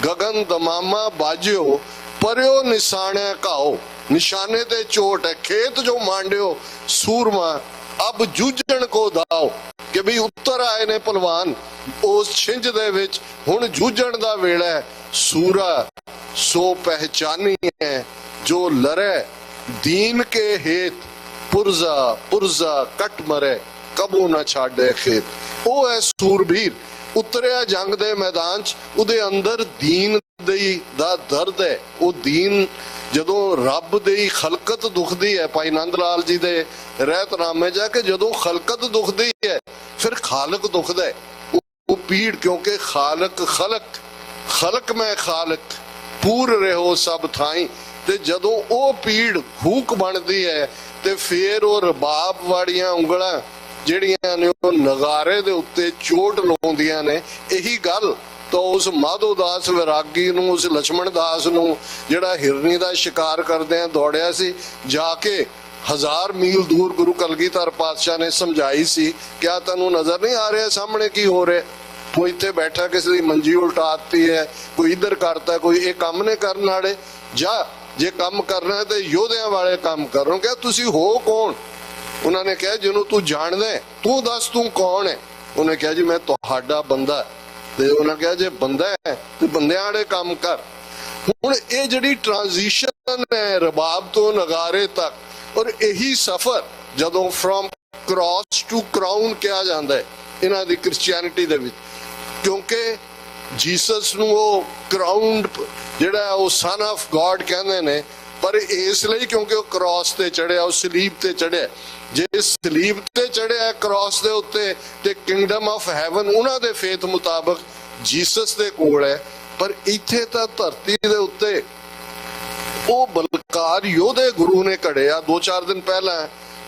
गगन दमामा बाजियो, पर्यो निशाने घाओ, निशाने ते चोट है, खेत जो मांडियो सूरमा, अब जूझण को दाओ। कि भी उत्तर आए ने पहलवान उस छिंज दे विच, हुण जूझण दा वेला है, सूरा सो पहचानी है जो लरे दीन के हेत, पुरजा पुरजा कट मरे कबू ना छाड़े खेत। वो है सूरबीर उतरिया जंग दे मैदान च, उदे अंदर दीन दा दर्द है। वो दीन ਜਦੋਂ ਰੱਬ ਦੀ ਖਲਕਤ ਦੁਖਦੀ ਹੈ, ਭਾਈ ਨੰਦ ਲਾਲ ਜੀ ਦੇ ਰਹਿਤਨਾਮੇ ਜਾ ਕੇ ਜਦੋਂ ਖਲਕਤ ਦੁਖਦੀ ਹੈ ਫਿਰ ਖਾਲਕ ਦੁਖਦਾ ਹੈ। ਉਹ ਪੀੜ ਕਿਉਂਕਿ ਖਾਲਕ ਖਲਕ ਮੈਂ ਖਾਲਕ ਪੂਰ ਰਹੋ ਸਭ ਥਾਈ। ਤੇ ਜਦੋਂ ਉਹ ਪੀੜ ਹੂਕ ਬਣਦੀ ਹੈ ਤੇ ਫਿਰ ਉਹ ਰਬਾਬ ਵਾਲੀਆਂ ਉਂਗਲਾਂ ਜਿਹੜੀਆਂ ਨੇ ਉਹ ਨਗਾਰੇ ਦੇ ਉੱਤੇ ਚੋਟ ਲਾਉਂਦੀਆਂ ਨੇ। ਇਹੀ ਗੱਲ तो उस माधो दास वैरागी नूं, उस लक्ष्मण दास नूं जिहड़ा हिरनी दा शिकार करदिआं दौड़िया सी, जाके 1000 मील दूर गुरु कलगीधर पातशाह ने समझाई सी, क्या तैनूं नजर नहीं आ रहा सामने की हो रहा? कोई इत्थे बैठा किसी दी मंजी उल्टाती है, कोई इधर करता, कोई ये काम नहीं करने वाले, जा जे काम करना है तो योधियां वाले काम करो। क्या तुसी हो कौन? उन्होंने कहा जिन्हों तू जानदा है, तू दस तू कौन है? उन्हें कहा जी मैं तुहाडा बंदा। ਤੇ ਉਹਨਾਂ ਕਿਹਾ ਜੇ ਬੰਦਾ ਹੈ ਤੇ ਬੰਦਿਆਂ ਵਾਲੇ ਕੰਮ ਕਰ। ਹੁਣ ਇਹ ਜਿਹੜੀ ਟ੍ਰਾਂਜੀਸ਼ਨ जीवन है रबाब तो नगारे तक। और यही सफर जदों फ्रॉम क्रॉस टू क्राउन कहा जाता है इन्हां दी क्रिश्चियनिटी दे विच, क्योंकि जीसस नूं वो क्राउंड जिहड़ा वो सन ऑफ गॉड कहंदे ने, पर इसलिए क्योंकि वो क्रॉस ते चढ़िया, वो सलीब ते चढ़िया। जे सलीब ते चढ़िया क्रॉस दे उत्ते ते किंगडम ऑफ हैवन उन्हां दे फेथ मुताबक जीसस दे कोल है, पर इत्थे तां धरती दे उत्ते वो बलकार योधे गुरु ने घड़िया। 2-4 दिन पहला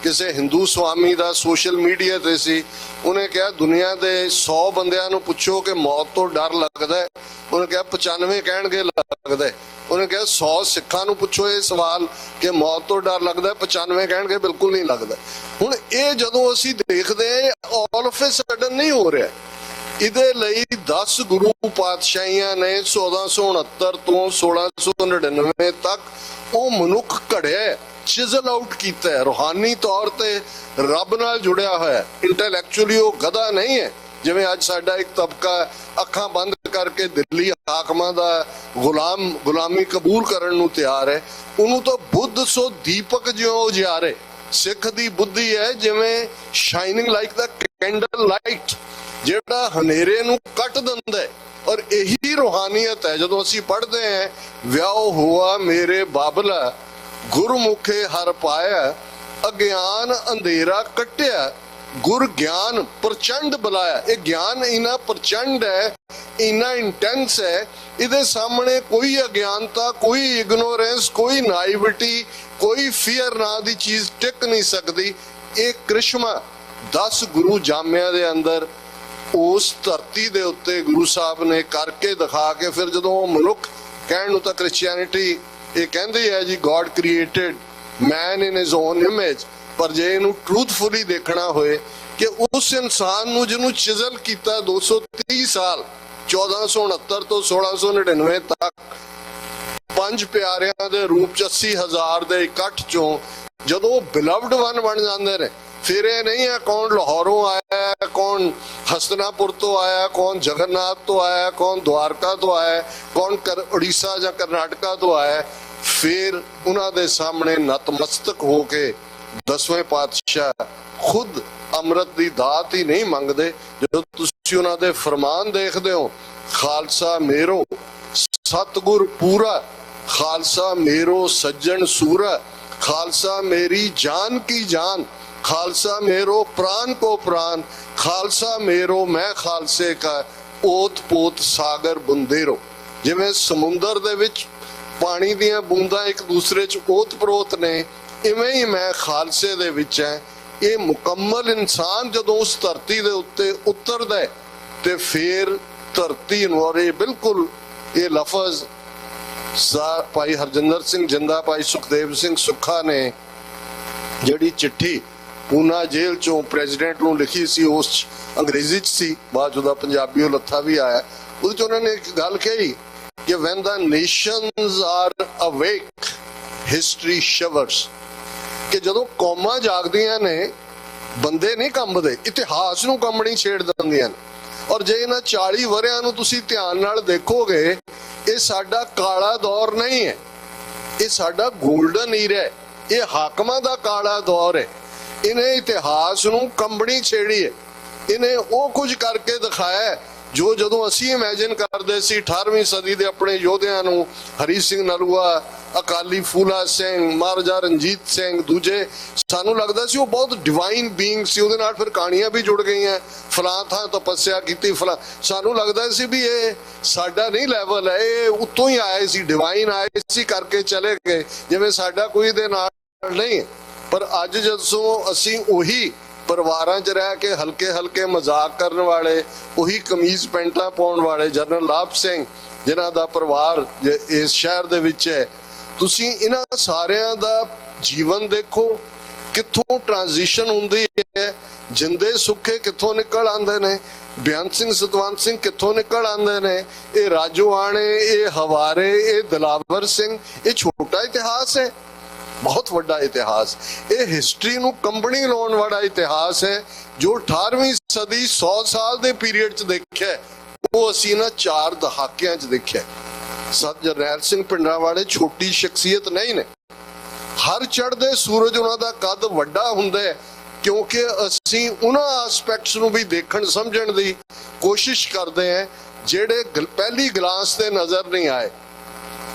किसी हिंदू स्वामी का सोशल मीडिया ते सी, उन्हें कहा दुनिया के 100 बंदियां नूं पुछो कि मौत तो डर लगता है, उन्हें कहा 95 कहणगे लगदा है। उन्हें कहा 100 सिखां नूं पुछो ये सवाल कि मौत तो डर लगता है, 95 कहणगे बिल्कुल नहीं लगता। हुण ये जदों असीं देखदे ऑल ऑफ ए सडन नहीं हो रहा। इहदे लई 10 गुरु पातशाहियां ने 1469 तो 1699 तक वो मनुख घड़िया, चिजल आउट किया है, रूहानी तौर पे रब नाल जुड़िया होया। इंटैलेक्चुअली वो गधा नहीं है जिवें अज साडा एक तबका अखां बंद करके दिल्ली हाकमां दा गुलामी कबूल करन नूं तैयार है। उन्होंने तो बुद्ध सो दीपक ज्यों उजियारे। सिख दी बुद्धि है जिवें shining like the candle light, जिहड़ा हनेरे नूं कट दिंदा है। और यही रूहानियत है। जदों असीं पढ़दे हैं व्याओ हुआ मेरे बाबला गुरमुखे हर पाया, अज्ञान अंधेरा कटिया गुर ज्ञान प्रचंड बुलाया। ये ज्ञान इना प्रचंड है, इना इंटेंस है, इहदे सामने कोई अज्ञानता, कोई इग्नोरेंस, कोई नाइविटी, कोई फियर ना दी चीज टिक नहीं सकती। एक करिश्मा 10 गुरु जामिया दे अंदर उस धरती दे उत्ते गुरु साहब ने करके दिखा के, फिर जदों मनुख कहण नूं तां क्रिश्चियनिटी ये कहती है जी God created man in his own image, पर जे इनू ट्रूथफुली देखना होए कि उस इंसान नू जिन्हों चिजल किया 230 साल 1469 तो 1699 तक 5 प्यारियां दे रूप 80,000 दे इकट्ठ चों जदों बिलवड वन बन जाते ने, फिर ये नहीं है कौन लाहौरों आया, कौन हसनापुर तो आया, कौन जगन्नाथ तो आया, कौन द्वारका तो आया, कौन उड़ीसा या करनाटका तो आया। फिर उन्होंने सामने नतमस्तक होके 10वें पातशाह खुद अमृत की दात ही नहीं मंगते। जो तुसीं उन्हां दे फरमान देखते हो, खालसा मेरो सतगुर पूरा, खालसा मेरो सज्जन सूरा, खालसा मेरी जान की जान, खालसा मेरो प्राण को प्राण, खालसा मेरो मैं खालसे का ओत पोत सागर बुंदेरो। जिवें समुंदर दे विच पानी दियां बूंदां एक दूसरे च ओत प्रोत ने, इवें ही मैं खालसे दे विच है। ये मुकम्मल इंसान जदों उस धरती दे उत्ते उतरदा है ते फिर धरती नूं, और ये बिल्कुल ये लफज भाई हरजिंदर सिंह जिंदा, भाई सुखदेव सिंह सुखा ने जिहड़ी चिट्ठी पूना जेल चों प्रेजिडेंट नूं लिखी सी, उस अंग्रेजी च सी, बाद ओहदा पंजाबी लत्था भी आया। उहदे च उन्होंने एक गल कही कि when the nations are awake history shivers, कि जदों कौमां जागदियां ने बंदे नहीं कंबदे, इतिहास नूं कंबणी छेड़ दिंदियां ने। और जे इन्हां 40 वरियां नूं तुसीं ध्यान नाल देखोगे, ये साडा काला दौर नहीं है, ये साडा गोल्डन ईरा है, ये हाकमां दा काला दौर है। इन्हें इतिहास नूं कंबणी छेड़ी है, इन्हें वो कुछ करके दिखाया है जो जदों असीं इमेजिन करदे सी 18वीं सदी दे अपने योधियां नूं, हरी सिंह नलूआ, अकाली फूला सिंह, महाराजा रंजीत सिंह, दूजे सानू लगदा सी वो बहुत डिवाइन बीइंग सी। उहदे नाल फिर कहानियां भी जुड़ गई हैं, फलां थां तपस्या कीती, फलां। सानू लगदा सी भी ये साडा नहीं लैवल है, ये उत्तों ही आए सी, डिवाइन आए सी करके चले गए, जिवें साडा कोई दे नाल नहीं। पर अज जदों असीं उही परिवारां च रह के हल्के हल्के मजाक करने वाले, उही कमीज पैंटा पाउण वाले जनरल लाभ सिंह जिन्हां दा परिवार इस शहर दे विच है, तुसीं इन्हां सारियां दा जीवन देखो कित्थों ट्रांजिशन हुंदी है, जिंदे सुखे कित्थों निकल आंदे ने, बेअंत सिंह सतवंत सिंह कित्थों निकल आंदे ने, ये राजो आणे, ये हवारे, ये दिलावर सिंह। ये छोटा इतिहास है, बहुत बड़ा इतिहास। ये हिस्ट्री नूं कंबणी लाउण वाला इतिहास है जो 18वीं सदी 100 साल दे पीरियड च देखिया, वो असीं ना 4 दहाकियां च देखिया। ਸੰਤ ਜਰਨੈਲ ਸਿੰਘ ਭਿੰਡਰਾਂਵਾਲੇ ਛੋਟੀ ਸ਼ਖਸੀਅਤ ਨਹੀਂ ਨੇ। ਹਰ ਚੜ੍ਹਦੇ ਸੂਰਜ ਉਹਨਾਂ ਦਾ ਕੱਦ ਵੱਡਾ ਹੁੰਦਾ ਹੈ, ਕਿਉਂਕਿ ਅਸੀਂ ਉਹਨਾਂ ਐਸਪੈਕਟਸ ਨੂੰ ਵੀ ਦੇਖਣ ਸਮਝਣ ਦੀ ਕੋਸ਼ਿਸ਼ ਕਰਦੇ ਹਾਂ ਜਿਹੜੇ ਪਹਿਲੀ ਗਲਾਸ ਤੇ ਨਜ਼ਰ ਨਹੀਂ ਆਏ।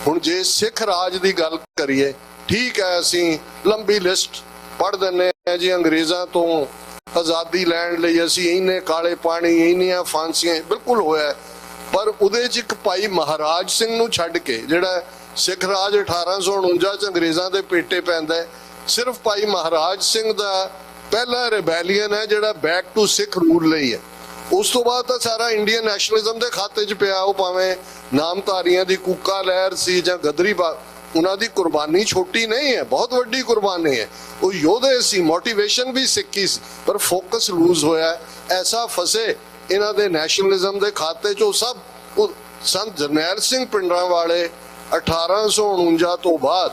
ਹੁਣ ਜੇ ਸਿੱਖ ਰਾਜ ਦੀ ਗੱਲ ਕਰੀਏ, ਠੀਕ ਹੈ, ਅਸੀਂ ਲੰਬੀ ਲਿਸਟ ਪੜ੍ਹ ਦਿੰਦੇ ਹਾਂ ਜੀ, ਅੰਗਰੇਜ਼ਾਂ ਤੋਂ ਆਜ਼ਾਦੀ ਲੈਣ ਲਈ ਅਸੀਂ ਇੰਨੇ ਕਾਲੇ ਪਾਣੀ, ਇੰਨੀਆਂ ਫਾਂਸੀਆਂ, ਬਿਲਕੁਲ ਹੋਇਆ। ਪਰ ਉਹਦੇ 'ਚ ਇੱਕ ਭਾਈ ਮਹਾਰਾਜ ਸਿੰਘ ਨੂੰ ਛੱਡ ਕੇ, ਜਿਹੜਾ ਸਿੱਖ ਰਾਜ 1849 'ਚ ਅੰਗਰੇਜ਼ਾਂ ਦੇ ਪੇਟੇ ਪੈਂਦਾ, ਸਿਰਫ ਭਾਈ ਮਹਾਰਾਜ ਸਿੰਘ ਦਾ ਪਹਿਲਾ ਰਿਬੈਲੀਅਨ ਹੈ ਜਿਹੜਾ ਬੈਕ ਟੂ ਸਿੱਖ ਰੂਲ ਲਈ ਹੈ। ਉਸ ਤੋਂ ਬਾਅਦ ਤਾਂ ਸਾਰਾ ਇੰਡੀਅਨ ਨੈਸ਼ਨਲਿਜ਼ਮ ਦੇ ਖਾਤੇ 'ਚ ਪਿਆ। ਉਹ ਭਾਵੇਂ ਨਾਮਧਾਰੀਆਂ ਦੀ ਕੂਕਾ ਲਹਿਰ ਸੀ ਜਾਂ ਗਦਰੀ ਉਹਨਾਂ ਦੀ ਕੁਰਬਾਨੀ ਛੋਟੀ ਨਹੀਂ ਹੈ, ਬਹੁਤ ਵੱਡੀ ਕੁਰਬਾਨੀ ਹੈ। ਉਹ ਯੋਧੇ ਸੀ, ਮੋਟੀਵੇਸ਼ਨ ਵੀ ਸਿੱਖੀ ਸੀ, ਪਰ ਫੋਕਸ ਲੂਜ਼ ਹੋਇਆ। ਐਸਾ ਫਸੇ ਇਹਨਾਂ ਦੇ ਨੈਸ਼ਨਲਿਜ਼ਮ ਦੇ ਖਾਤੇ 'ਚ। ਉਹ ਸਭ ਸੰਤ ਜਰਨੈਲ ਸਿੰਘ ਭਿੰਡਰਾਂਵਾਲੇ 1849 ਤੋਂ ਬਾਅਦ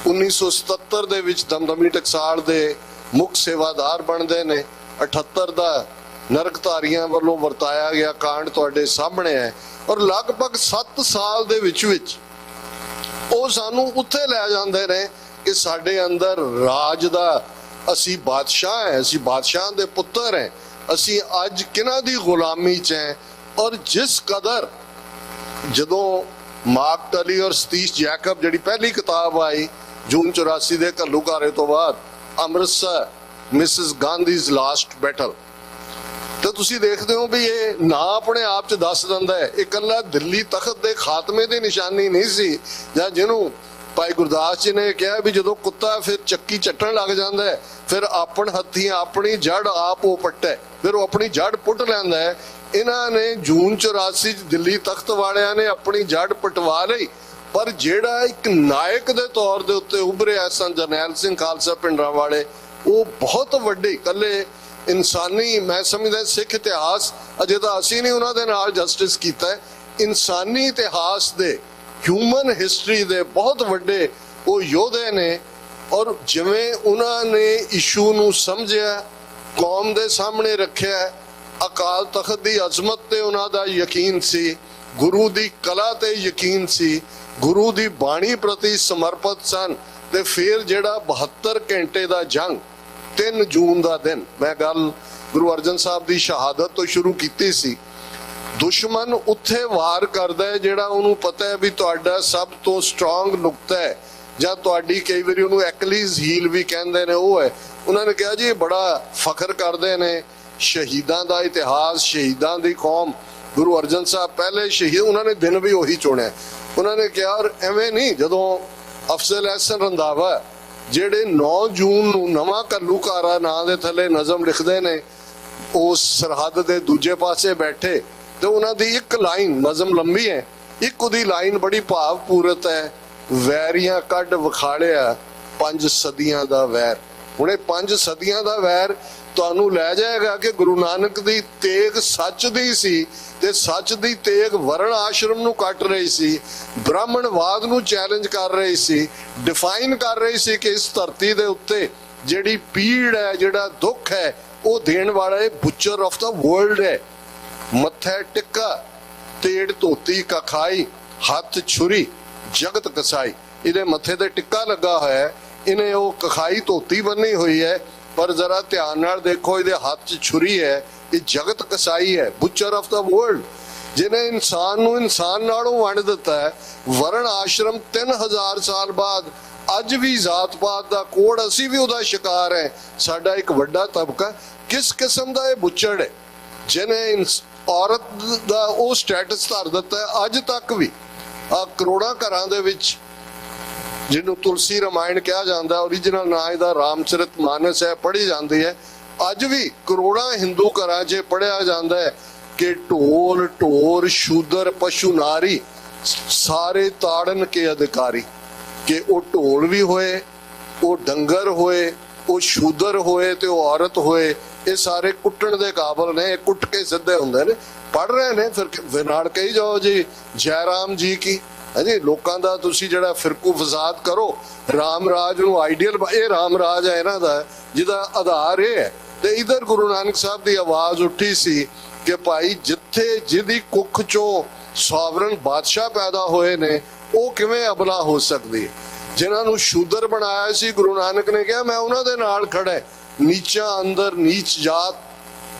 1977 ਦੇ ਵਿੱਚ ਦਮਦਮੀ ਟਕਸਾਲ ਦੇ ਮੁੱਖ ਸੇਵਾਦਾਰ ਬਣਦੇ ਨੇ। 78 ਦਾ ਨਰਕਧਾਰੀਆਂ ਵੱਲੋਂ ਵਰਤਾਇਆ ਗਿਆ ਕਾਂਡ ਤੁਹਾਡੇ ਸਾਹਮਣੇ ਹੈ। ਔਰ ਲਗਭਗ 7 ਸਾਲ ਦੇ ਵਿੱਚ ਉਹ ਸਾਨੂੰ ਉੱਥੇ ਲੈ ਜਾਂਦੇ ਨੇ ਕਿ ਸਾਡੇ ਅੰਦਰ ਰਾਜ ਦਾ, ਅਸੀਂ ਬਾਦਸ਼ਾਹ ਹੈ, ਅਸੀਂ ਬਾਦਸ਼ਾਹ ਦੇ ਪੁੱਤਰ ਹੈ, ਅਸੀਂ ਅੱਜ ਕਿਹਨਾਂ ਦੀ ਗੁਲਾਮੀ 'ਚ ਹੈ। ਔਰ ਜਿਸ ਕਦਰ ਜਦੋਂ ਮਾਰਕ ਟਲੀ ਔਰ ਸਤੀਸ਼ ਜੈਕਬ ਜਿਹੜੀ ਪਹਿਲੀ ਕਿਤਾਬ ਆਈ ਜੂਨ 84 ਦੇ ਘੱਲੂਘਾਰੇ ਤੋਂ ਬਾਅਦ, ਅੰਮ੍ਰਿਤਸਰ ਮਿਸਿਸ ਗਾਂਧੀਜ਼ ਲਾਸਟ ਬੈਟਲ, ਤੇ ਤੁਸੀਂ ਦੇਖਦੇ ਹੋ ਵੀ ਇਹ ਨਾ ਆਪਣੇ ਆਪ 'ਚ ਦੱਸ ਦਿੰਦਾ ਹੈ। ਇਹ ਇਕੱਲਾ ਦਿੱਲੀ ਤਖਤ ਦੇ ਖਾਤਮੇ ਦੀ ਨਿਸ਼ਾਨੀ ਨਹੀਂ ਸੀ, ਜਾਂ ਜਿਹਨੂੰ ਭਾਈ ਗੁਰਦਾਸ ਜੀ ਨੇ ਕਿਹਾ ਵੀ ਜਦੋਂ ਕੁੱਤਾ ਫਿਰ ਚੱਕੀ ਚੱਟਣ ਲੱਗ ਜਾਂਦਾ ਹੈ, ਫਿਰ ਆਪਣ ਹੱਥੀਂ ਆਪਣੀ ਜੜ ਆਪ ਉਹ ਪੱਟੇ, ਫਿਰ ਉਹ ਆਪਣੀ ਜੜ ਪੁੱਟ ਲੈਂਦਾ ਹੈ। ਇਹਨਾਂ ਨੇ ਜੂਨ 84 'ਚ ਦਿੱਲੀ ਤਖਤ ਵਾਲਿਆਂ ਨੇ ਆਪਣੀ ਜੜ ਪਟਵਾ ਲਈ, ਪਰ ਜਿਹੜਾ ਇੱਕ ਨਾਇਕ ਦੇ ਤੌਰ ਦੇ ਉੱਤੇ ਉਭਰਿਆ ਸੰਤ ਜਰਨੈਲ ਸਿੰਘ ਖਾਲਸਾ ਭਿੰਡਰਾਂਵਾਲੇ, ਉਹ ਬਹੁਤ ਵੱਡੇ ਇਕੱਲੇ ਇਨਸਾਨੀ, ਮੈਂ ਸਮਝਦਾ ਸਿੱਖ ਇਤਿਹਾਸ ਅਜੇ ਤਾਂ ਅਸੀਂ ਨਹੀਂ ਉਹਨਾਂ ਦੇ ਨਾਲ ਜਸਟਿਸ ਕੀਤਾ, ਇਨਸਾਨੀ ਇਤਿਹਾਸ ਦੇ, ਹਿਊਮਨ ਹਿਸਟਰੀ ਦੇ ਬਹੁਤ ਵੱਡੇ ਉਹ ਯੋਧੇ ਨੇ। ਔਰ ਜਿਵੇਂ ਉਹਨਾਂ ਨੇ ਇਸ਼ੂ ਨੂੰ ਸਮਝਿਆ, ਕੌਮ ਦੇ ਸਾਹਮਣੇ ਰੱਖਿਆ, ਅਕਾਲ ਤਖਤ ਦੀ ਅਜ਼ਮਤ ਤੇ ਉਹਨਾਂ ਦਾ ਯਕੀਨ ਸੀ, ਗੁਰੂ ਦੀ ਕਲਾ ਤੇ ਯਕੀਨ ਸੀ, ਗੁਰੂ ਦੀ ਬਾਣੀ ਪ੍ਰਤੀ ਸਮਰਪਿਤ ਸਨ। ਤੇ ਫਿਰ ਜਿਹੜਾ 72 ਘੰਟੇ ਦਾ ਜੰਗ, 3 ਜੂਨ ਦਾ ਦਿਨ, ਮੈਂ ਗੱਲ ਗੁਰੂ ਅਰਜਨ ਸਾਹਿਬ ਦੀ ਸ਼ਹਾਦਤ ਤੋਂ ਸ਼ੁਰੂ ਕੀਤੀ ਸੀ। ਦੁਸ਼ਮਣ ਉੱਥੇ ਵਾਰ ਕਰਦਾ ਹੈ ਜਿਹੜਾ ਉਹਨੂੰ ਪਤਾ ਹੈ ਵੀ ਤੁਹਾਡਾ ਸਭ ਤੋਂ ਸਟਰੋਂਗ ਨੁਕਤਾ ਹੈ, ਜਾਂ ਤੁਹਾਡੀ ਕਈ ਵਾਰੀ ਉਹਨੂੰ ਐਕਲੀਜ਼ ਹੀਲ ਵੀ ਕਹਿੰਦੇ ਨੇ, ਉਹ ਹੈ। ਉਹਨਾਂ ਨੇ ਕਿਹਾ ਜੀ ਇਹ ਬੜਾ ਫਖਰ ਕਰਦੇ ਨੇ ਸ਼ਹੀਦਾਂ ਦਾ ਇਤਿਹਾਸ, ਸ਼ਹੀਦਾਂ ਦੀ ਕੌਮ। ਗੁਰੂ ਅਰਜਨ ਸਾਹਿਬ ਪਹਿਲੇ ਸ਼ਹੀਦ, ਉਹਨਾਂ ਨੇ ਦਿਨ ਵੀ ਉਹੀ ਚੁਣਿਆ। ਉਹਨਾਂ ਨੇ ਕਿਹਾ ਐਵੇਂ ਨਹੀਂ, ਜਦੋਂ ਅਫਜ਼ਲ ਅਹਿਸਨ ਰੰਧਾਵਾ ਜਿਹੜੇ 9 ਜੂਨ ਨੂੰ ਨਵਾਂ ਘੱਲੂਘਾਰਾ ਨਾਂ ਦੇ ਥੱਲੇ ਨਜ਼ਮ ਲਿਖਦੇ ਨੇ, ਉਸ ਸਰਹੱਦ ਦੇ ਦੂਜੇ ਪਾਸੇ ਬੈਠੇ, ਤੇ ਉਹਨਾਂ ਦੀ ਇੱਕ ਲਾਈਨ, ਨਜ਼ਮ ਲੰਬੀ ਹੈ, ਇੱਕ ਉਹਦੀ ਲਾਈਨ ਬੜੀ ਭਾਵਪੂਰਤ ਹੈ, ਵੈਰੀਆਂ ਕੱਢ ਵਿਖਾਲਿਆ 5 ਸਦੀਆਂ ਦਾ ਵੈਰ। ਹੁਣ ਇਹ 5 ਸਦੀਆਂ ਦਾ ਵੈਰ ਤੁਹਾਨੂੰ ਲੈ ਜਾਏਗਾ ਕਿ ਗੁਰੂ ਨਾਨਕ ਦੀ ਤੇਗ ਸੱਚ ਦੀ ਸੀ, ਤੇ ਸੱਚ ਦੀ ਤੇਗ ਵਰਣ ਆਸ਼ਰਮ ਨੂੰ ਕੱਟ ਰਹੀ ਸੀ, ਬ੍ਰਾਹਮਣਵਾਦ ਨੂੰ ਚੈਲੰਜ ਕਰ ਰਹੀ ਸੀ, ਡਿਫਾਈਨ ਕਰ ਰਹੀ ਸੀ ਕਿ ਇਸ ਧਰਤੀ ਦੇ ਉੱਤੇ ਜਿਹੜੀ ਪੀੜ ਹੈ, ਜਿਹੜਾ ਦੁੱਖ ਹੈ, ਉਹ ਦੇਣ ਵਾਲਾ ਇਹ ਬੁੱਚਰ ਆਫ ਦਾ ਵਰਲਡ ਹੈ। ਮੱਥੇ ਟਿੱਕਾ, ਤੇੜ ਧੋਤੀ ਕਖਾਈ, ਹੱਥ ਛੁਰੀ ਜਗਤ ਕਸਾਈ। ਇਹਦੇ ਮੱਥੇ ਤੇ ਟਿੱਕਾ ਲੱਗਾ ਹੋਇਆ ਹੈ, ਇਹਨੇ ਉਹ ਕਖਾਈ ਧੋਤੀ ਬੰਨੀ ਹੋਈ ਹੈ, ਪਰ ਜ਼ਰਾ ਧਿਆਨ ਨਾਲ ਦੇਖੋ ਇਹਦੇ ਹੱਥ 'ਚ ਛੁਰੀ ਹੈ। ਇਹ ਜਗਤ ਕਸਾਈ ਹੈ, ਬੁੱਚਰ ਆਫ ਦਾ ਵਰਲਡ, ਜਿਹਨੇ ਇਨਸਾਨ ਨੂੰ ਇਨਸਾਨ ਨਾਲੋਂ ਵੰਡ ਦਿੱਤਾ ਹੈ। ਵਰਣ ਆਸ਼ਰਮ 3000 ਸਾਲ ਬਾਅਦ ਅੱਜ ਵੀ ਜ਼ਾਤ ਪਾਤ ਦਾ ਕੋਡ, ਅਸੀਂ ਵੀ ਉਹਦਾ ਸ਼ਿਕਾਰ ਹੈ। ਸਾਡਾ ਇੱਕ ਵੱਡਾ ਤਬਕਾ ਕਿਸ ਕਿਸਮ ਦਾ ਇਹ ਬੁੱਚੜ ਹੈ, ਜਿਹਨੇ ਔਰਤ ਦਾ ਉਹ ਸਟੇਟਸ ਧਰ ਦਿੱਤਾ ਹੈ। ਅੱਜ ਤੱਕ ਵੀ ਕਰੋੜਾਂ ਘਰਾਂ ਦੇ ਵਿੱਚ, ਜਿਹਨੂੰ ਤੁਲਸੀ ਰਾਮਾਇਣ ਕਿਹਾ ਜਾਂਦਾ, ਓਰੀਜਨਲ ਨਾਂ ਇਹਦਾ ਰਾਮਚਰਿਤ ਮਾਨਸ ਹੈ, ਪੜ੍ਹੀ ਜਾਂਦੀ ਹੈ। ਅੱਜ ਵੀ ਕਰੋੜਾਂ ਹਿੰਦੂ ਘਰਾਂ 'ਚ ਪੜ੍ਹਿਆ ਜਾਂਦਾ ਹੈ ਕਿ ਢੋਲ ਢੋਰ ਸ਼ੂਦਰ ਪਸ਼ੂ ਨਾਰੀ ਸਾਰੇ ਤਾੜਨ ਕੇ ਅਧਿਕਾਰੀ। ਕਿ ਉਹ ਢੋਲ ਵੀ ਹੋਏ, ਉਹ ਡੰਗਰ ਹੋਏ, ਉਹ ਸ਼ੂਦਰ ਹੋਏ, ਤੇ ਉਹ ਔਰਤ ਹੋਏ, ਇਹ ਸਾਰੇ ਕੁੱਟਣ ਦੇ ਕਾਬਲ ਨੇ। ਕੁੱਟ ਕੇ ਸਿੱਧੇ ਹੁੰਦੇ ਨੇ, ਪੜ੍ਹ ਰਹੇ ਨੇ। ਫਿਰ ਨਾਲ ਕਹੀ ਜਾਓ ਜੀ ਜੈ ਰਾਮ ਜੀ ਕੀ, ਹਾਂਜੀ। ਲੋਕਾਂ ਦਾ ਤੁਸੀਂ ਜਿਹੜਾ ਫਿਰਕੂ ਫਸਾਦ ਕਰੋ, ਰਾਮ ਰਾਜ ਨੂੰ ਆਈਡੀਅਲ, ਇਹ ਰਾਮ ਰਾਜ ਹੈ ਇਹਨਾਂ ਦਾ, ਜਿਹਦਾ ਆਧਾਰ ਇਹ ਹੈ। ਤੇ ਇਧਰ ਗੁਰੂ ਨਾਨਕ ਸਾਹਿਬ ਦੀ ਆਵਾਜ਼ ਉੱਠੀ ਸੀ ਕਿ ਭਾਈ ਜਿੱਥੇ ਜਿਹਦੀ ਕੁੱਖ ਚੋਂ ਸੋਵਰਨ ਬਾਦਸ਼ਾਹ ਪੈਦਾ ਹੋਏ ਨੇ, ਉਹ ਕਿਵੇਂ ਅਬਲਾ ਹੋ ਸਕਦੀ ਹੈ? ਜਿਨ੍ਹਾਂ ਨੂੰ ਸ਼ੂਦਰ ਬਣਾਇਆ ਸੀ, ਗੁਰੂ ਨਾਨਕ ਨੇ ਕਿਹਾ ਮੈਂ ਉਹਨਾਂ ਦੇ ਨਾਲ ਖੜਾ ਹੈ। ਨੀਚਾ ਅੰਦਰ ਨੀਚ ਜਾਤ,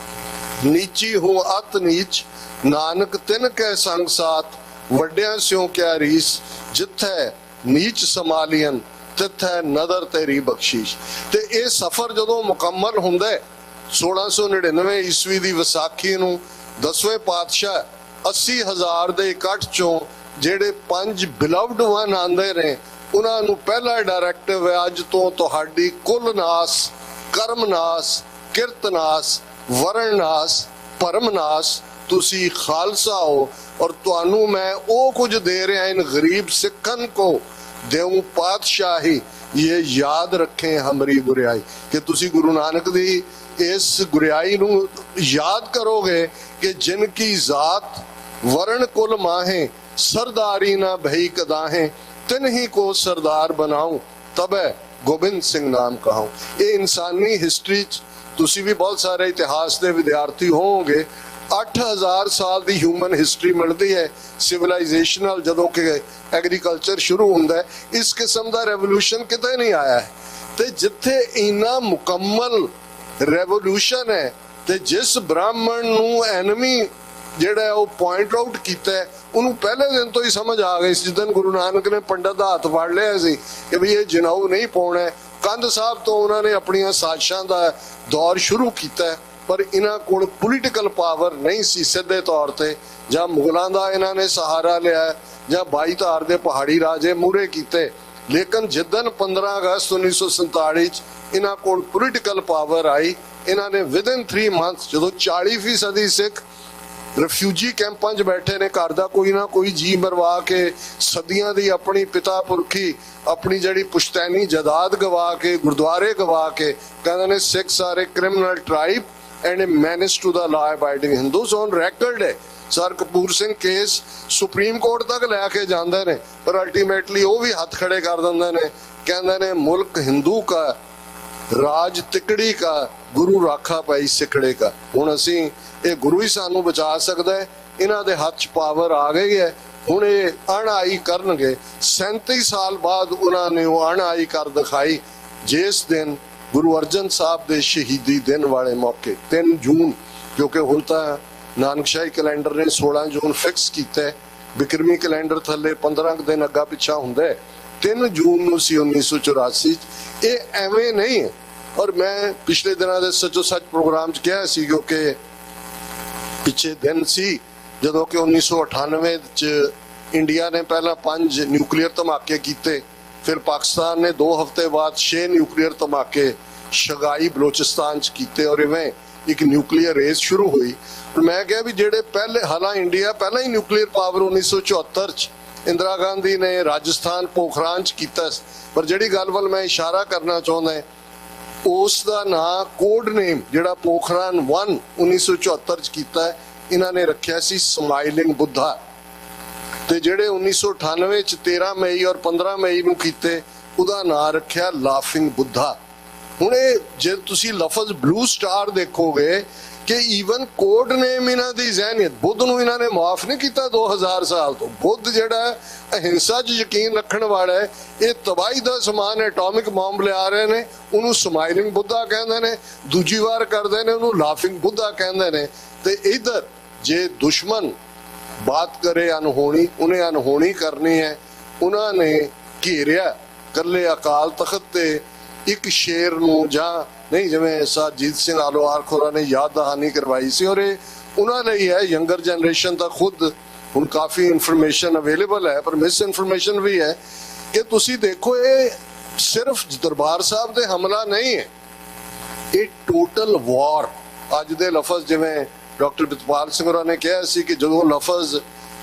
ਨੀਚੀ ਹੋ ਅਤ ਨੀਚ, ਨਾਨਕ ਤਿਨ ਕੈ ਸੰਗ ਸਾਥ, ਵੱਡਿਆਂ ਸਿਓ ਕਿਆ ਰੀਸ, ਜਿੱਥੇ ਨੀਚ ਸਮਾਲੀਅਨ ਤਿੱਥੇ ਨਦਰ ਤੇਰੀ ਬਖਸ਼ੀਸ਼। ਤੇ ਇਹ ਸਫ਼ਰ ਜਦੋਂ ਮੁਕੰਮਲ ਹੁੰਦਾ 1699 ਈਸਵੀ ਦੀ ਵਿਸਾਖੀ ਨੂੰ 10ਵੇਂ ਪਾਤਸ਼ਾਹ 80,000 ਦੇ ਇਕੱਠ ਚੋਂ ਜਿਹੜੇ 5 ਬਿਲਵਡ ਵਨ ਆਂਦੇ ਨੇ, ਉਹਨਾਂ ਨੂੰ ਪਹਿਲਾ ਡਾਇਰੈਕਟਿਵ ਹੈ, ਅੱਜ ਤੋਂ ਤੁਹਾਡੀ ਕੁਲ ਨਾਸ, ਕਰਮ ਨਾਸ, ਕਿਰਤ ਨਾਸ, ਵਰਣ ਨਾਸ, ਭਰਮ ਨਾਸ, ਤੁਸੀਂ ਖਾਲਸਾ ਹੋ ਔਰ ਤੁਹਾਨੂੰ ਮੈਂ ਉਹ ਕੁਝ ਦੇ ਰਿਹਾ ਇਨ ਗਰੀਬ ਸਿੱਖਨ ਕੋ ਦੇਉ ਪਾਤਸ਼ਾਹੀ, ਇਹ ਯਾਦ ਰੱਖੇ ਹਮਰੀ ਗੁਰਿਆਈ। ਕਿ ਤੁਸੀਂ ਗੁਰੂ ਨਾਨਕ ਦੀ ਇਸ ਗੁਰਿਆਈ ਨੂੰ ਯਾਦ ਕਰੋਗੇ ਕਿ ਜਿਨ ਕੀ ਜ਼ਾਤ ਵਰਣ ਕੁਲ ਮਾਹੇ, ਸਰਦਾਰੀ ਨਾ ਭਈ ਕਦਾਹੇ, ਤਿਨ ਹੀ ਕੋ ਸਰਦਾਰ ਬਣਾਉ, ਤਬੈ ਗੋਬਿੰਦ ਸਿੰਘ ਨਾਮ ਕਹਾਉ। ਇਹ ਇਨਸਾਨੀ ਹਿਸਟਰੀ ਚ ਤੁਸੀਂ ਵੀ ਬਹੁਤ ਸਾਰੇ ਇਤਿਹਾਸ ਦੇ ਵਿਦਿਆਰਥੀ ਹੋਵੋਗੇ। 8000 ਸਾਲ ਦੀ ਹਿਊਮਨ ਹਿਸਟਰੀ ਮਿਲਦੀ ਹੈ ਸਿਵਲਾਈਜੇਸ਼ਨਲ, ਜਦੋਂ ਕਿ ਐਗਰੀਕਲਚਰ ਸ਼ੁਰੂ ਹੁੰਦਾ ਹੈ। ਇਸ ਕਿਸਮ ਦਾ ਰੈਵੋਲੂਸ਼ਨ ਕਿਤੇ ਨਹੀਂ ਆਇਆ ਹੈ। ਤੇ ਜਿੱਥੇ ਇੰਨਾ ਮੁਕੰਮਲ ਰੈਵੋਲੂਸ਼ਨ ਹੈ ਤੇ ਜਿਸ ਬ੍ਰਾਹਮਣ ਨੂੰ ਐਨਮੀ ਜਿਹੜਾ ਉਹ ਪੁਆਇੰਟ ਆਊਟ ਕੀਤਾ ਹੈ, ਉਹਨੂੰ ਪਹਿਲੇ ਦਿਨ ਤੋਂ ਹੀ ਸਮਝ ਆ ਗਈ ਸੀ। ਜਿੱਦਣ ਗੁਰੂ ਨਾਨਕ ਨੇ ਪੰਡਤ ਦਾ ਹੱਥ ਫੜ ਲਿਆ ਸੀ ਕਿ ਵੀ ਇਹ ਜਨਾਊ ਨਹੀਂ ਪਾਉਣਾ, ਕੰਧ ਸਾਹਿਬ ਤੋਂ ਉਹਨਾਂ ਨੇ ਆਪਣੀਆਂ ਸਾਜ਼ਿਸ਼ਾਂ ਦਾ ਦੌਰ ਸ਼ੁਰੂ ਕੀਤਾ। ਪਰ ਇਹਨਾਂ ਕੋਲ ਪੋਲੀਟੀਕਲ ਪਾਵਰ ਨਹੀਂ ਸੀ ਸਿੱਧੇ ਤੌਰ ਤੇ, ਜਾਂ ਮੁਗਲਾਂ ਦਾ ਇਹਨਾਂ ਨੇ ਸਹਾਰਾ ਲਿਆ ਜਾਂ 22 ਧਾਰ ਦੇ ਪਹਾੜੀ ਰਾਜੇ ਮੂਹਰੇ ਕੀਤੇ। ਲੇਕਿਨ ਜਿੱਦਣ 15 ਅਗਸਤ 1947 ਚ ਇਹਨਾਂ ਕੋਲ ਪੋਲੀਟੀਕਲ ਪਾਵਰ ਆਈ, ਇਹਨਾਂ ਨੇ ਵਿਦਿਨ 3 ਮੰਥਸ, ਜਦੋਂ 40% ਸਿੱਖ ਰਿਫਿਊਜੀ ਕੈਂਪਾਂ 'ਚ ਬੈਠੇ ਨੇ, ਘਰ ਦਾ ਕੋਈ ਨਾ ਕੋਈ ਜੀ ਮਰਵਾ ਕੇ, ਸਦੀਆਂ ਦੀ ਆਪਣੀ ਪਿਤਾ ਪੁਰਖੀ ਆਪਣੀ ਜਿਹੜੀ ਪੁਸ਼ਤੈਨੀ ਜਾਇਦਾਦ ਗਵਾ ਕੇ, ਗੁਰਦੁਆਰੇ ਗਵਾ ਕੇ, ਕਹਿੰਦੇ ਨੇ Sikhs are a criminal tribe and a menace to the law abiding Hindus on record ਹੈ। Sir Kapur Singh case Supreme Court ਤੱਕ ਲੈ ਕੇ ਜਾਂਦੇ ਨੇ, ਪਰ ਅਲਟੀਮੇਟਲੀ ਉਹ ਵੀ ਹੱਥ ਖੜੇ ਕਰ ਦਿੰਦੇ ਨੇ, ਕਹਿੰਦੇ ਨੇ ਮੁਲਕ ਹਿੰਦੂ ਕਾ, ਰਾਜ ਤਿਕੜੀ ਕਾ, ਗੁਰੂ ਰਾਖਾ ਪਾਈ ਸਿਕੜੇ ਕਾ। ਹੁਣ ਅਸੀਂ ਇਹ ਗੁਰੂ ਹੀ ਸਾਨੂੰ ਬਚਾ ਸਕਦਾ ਹੈ। ਇਹਨਾਂ ਦੇ ਹੱਥ 'ਚ ਪਾਵਰ ਆ ਗਈ ਹੈ, ਹੁਣ ਇਹ ਅਣਆਈ ਕਰਨਗੇ। 37 ਸਾਲ ਬਾਅਦ ਉਹਨਾਂ ਨੇ ਉਹ ਅਣਆਈ ਕਰ ਦਿਖਾਈ, ਜਿਸ ਦਿਨ ਗੁਰੂ ਅਰਜਨ ਸਾਹਿਬ ਦੇ ਸ਼ਹੀਦੀ ਦਿਨ ਵਾਲੇ ਮੌਕੇ 3 ਜੂਨ, ਕਿਉਂਕਿ ਹੁਣ ਤਾਂ ਨਾਨਕਸ਼ਾਹੀ ਕੈਲੰਡਰ ਨੇ 16 ਜੂਨ ਫਿਕਸ ਕੀਤਾ ਹੈ, ਬਿਕਰਮੀ ਕੈਲੰਡਰ ਥੱਲੇ 15 ਦਿਨ ਅੱਗਾ ਪਿੱਛਾ ਹੁੰਦਾ ਹੈ। 3 ਜੂਨ ਨੂੰ ਸੀ 1984। ਇਹ ਐਵੇਂ ਨਹੀਂ ਹੈ। ਔਰ ਮੈਂ ਪਿਛਲੇ ਦਿਨਾਂ ਦੇ ਸੱਚੋ ਸੱਚ ਪ੍ਰੋਗਰਾਮ 'ਚ ਕਿਹਾ ਸੀ, ਕਿਉਂਕਿ ਪਿੱਛੇ ਦਿਨ ਸੀ ਜਦੋਂ ਕਿ 1998 ਚ ਇੰਡੀਆ ਨੇ ਪਹਿਲਾਂ 5 ਨਿਊਕਲੀਅਰ ਧਮਾਕੇ ਕੀਤੇ, ਫਿਰ ਪਾਕਿਸਤਾਨ ਨੇ 2 ਹਫ਼ਤੇ ਬਾਅਦ 6 ਨਿਊਕਲੀਅਰ ਧਮਾਕੇ ਸ਼ਗਾਈ ਬਲੋਚਿਸਤਾਨ ਚ ਕੀਤੇ, ਔਰ ਇਵੇਂ ਇੱਕ ਨਿਊਕਲੀਅਰ ਰੇਸ ਸ਼ੁਰੂ ਹੋਈ। ਮੈਂ ਕਿਹਾ ਵੀ ਜਿਹੜੇ ਪਹਿਲੇ, ਹਾਲਾਂ ਇੰਡੀਆ ਪਹਿਲਾਂ ਹੀ ਨਿਊਕਲੀਅਰ ਪਾਵਰ 1974 ਚ ਇੰਦਰਾ ਗਾਂਧੀ ਨੇ ਰਾਜਸਥਾਨ ਪੋਖਰਾਨ ਚ ਕੀਤਾ, ਪਰ ਜਿਹੜੀ ਗੱਲ ਵੱਲ ਮੈਂ ਇਸ਼ਾਰਾ ਕਰਨਾ ਚਾਹੁੰਦਾ ਉਸ ਦਾ ਨਾਂ ਕੋਡ ਨੇਮ ਜਿਹੜਾ ਪੋਖਰਾਨ 1 1974 ਚ ਕੀਤਾ ਹੈ, ਇਹਨਾਂ ਨੇ ਰੱਖਿਆ ਸੀ ਸਮਾਈਲਿੰਗ ਬੁੱਧਾ। ਤੇ ਜਿਹੜੇ 1998 ਚ 13 ਮਈ ਔਰ 15 ਮਈ ਨੂੰ ਕੀਤੇ, ਉਹਦਾ ਨਾਂ ਰੱਖਿਆ ਲਾਫਿੰਗ ਬੁੱਧਾ। ਹੁਣ ਇਹ ਜੇ ਤੁਸੀਂ ਲਫ਼ਜ਼ ਬਲੂ ਸਟਾਰ ਦੇਖੋਗੇ ਕਿ ਈਵਨ ਕੋਡ ਨੇਮ ਇਹਨਾਂ ਦੀ ਜ਼ਹਿਨੀਅਤ, ਬੁੱਧ ਨੂੰ ਇਹਨਾਂ ਨੇ ਮਾਫ ਨਹੀਂ ਕੀਤਾ 2000 ਸਾਲ ਤੋਂ। ਬੁੱਧ ਜਿਹੜਾ ਅਹਿੰਸਾ 'ਚ ਯਕੀਨ ਰੱਖਣ ਵਾਲਾ ਹੈ, ਇਹ ਤਬਾਹੀ ਦਾ ਸਮਾਨ ਐਟੋਮਿਕ ਬੰਬ ਲਿਆ ਰਹੇ ਨੇ, ਉਹਨੂੰ ਸਮਾਈਲਿੰਗ ਬੁੱਧਾ ਕਹਿੰਦੇ ਨੇ, ਦੂਜੀ ਵਾਰ ਕਰਦੇ ਨੇ ਉਹਨੂੰ ਲਾਫਿੰਗ ਬੁੱਧਾ ਕਹਿੰਦੇ ਨੇ। ਤੇ ਇਧਰ ਜੇ ਦੁਸ਼ਮਣ ਬਾਤ ਕਰੇ ਅਨਹੋਣੀ, ਉਹਨੇ ਅਨਹੋਣੀ ਕਰਨੀ ਹੈ। ਉਹਨਾਂ ਨੇ ਘੇਰਿਆ ਕੱਲੇ ਅਕਾਲ ਤਖਤ ਤੇ ਇੱਕ ਸ਼ੇਰ ਨੂੰ, ਜਾਂ ਨਹੀਂ ਜਿਵੇਂ ਸਰਜੀਤ ਸਿੰਘ ਆਲੋਵਾਰ ਖੋਰਾ ਨੇ ਯਾਦ ਦਹਾਨੀ ਕਰਵਾਈ ਸੀ, ਔਰ ਇਹ ਉਹਨਾਂ ਲਈ ਹੈ। ਯੰਗਰ ਜਨਰੇਸ਼ਨ ਤਾਂ ਖੁਦ ਹੁਣ ਕਾਫੀ ਇਨਫੋਰਮੇਸ਼ਨ ਅਵੇਲੇਬਲ ਹੈ, ਪਰ ਮਿਸ ਇਨਫੋਰਮੇਸ਼ਨ ਵੀ ਹੈ ਕਿ ਤੁਸੀਂ ਦੇਖੋ ਇਹ ਸਿਰਫ ਦਰਬਾਰ ਸਾਹਿਬ ਦੇ ਹਮਲਾ ਨਹੀਂ ਹੈ, ਇਹ ਟੋਟਲ ਵਾਰ। ਅੱਜ ਦੇ ਲਫ਼ਜ਼ ਜਿਵੇਂ ਡਾਕਟਰ ਪ੍ਰਿਤਪਾਲ ਸਿੰਘ ਹੋਰਾਂ ਨੇ ਕਿਹਾ ਸੀ ਕਿ ਜਦੋਂ ਲਫ਼ਜ਼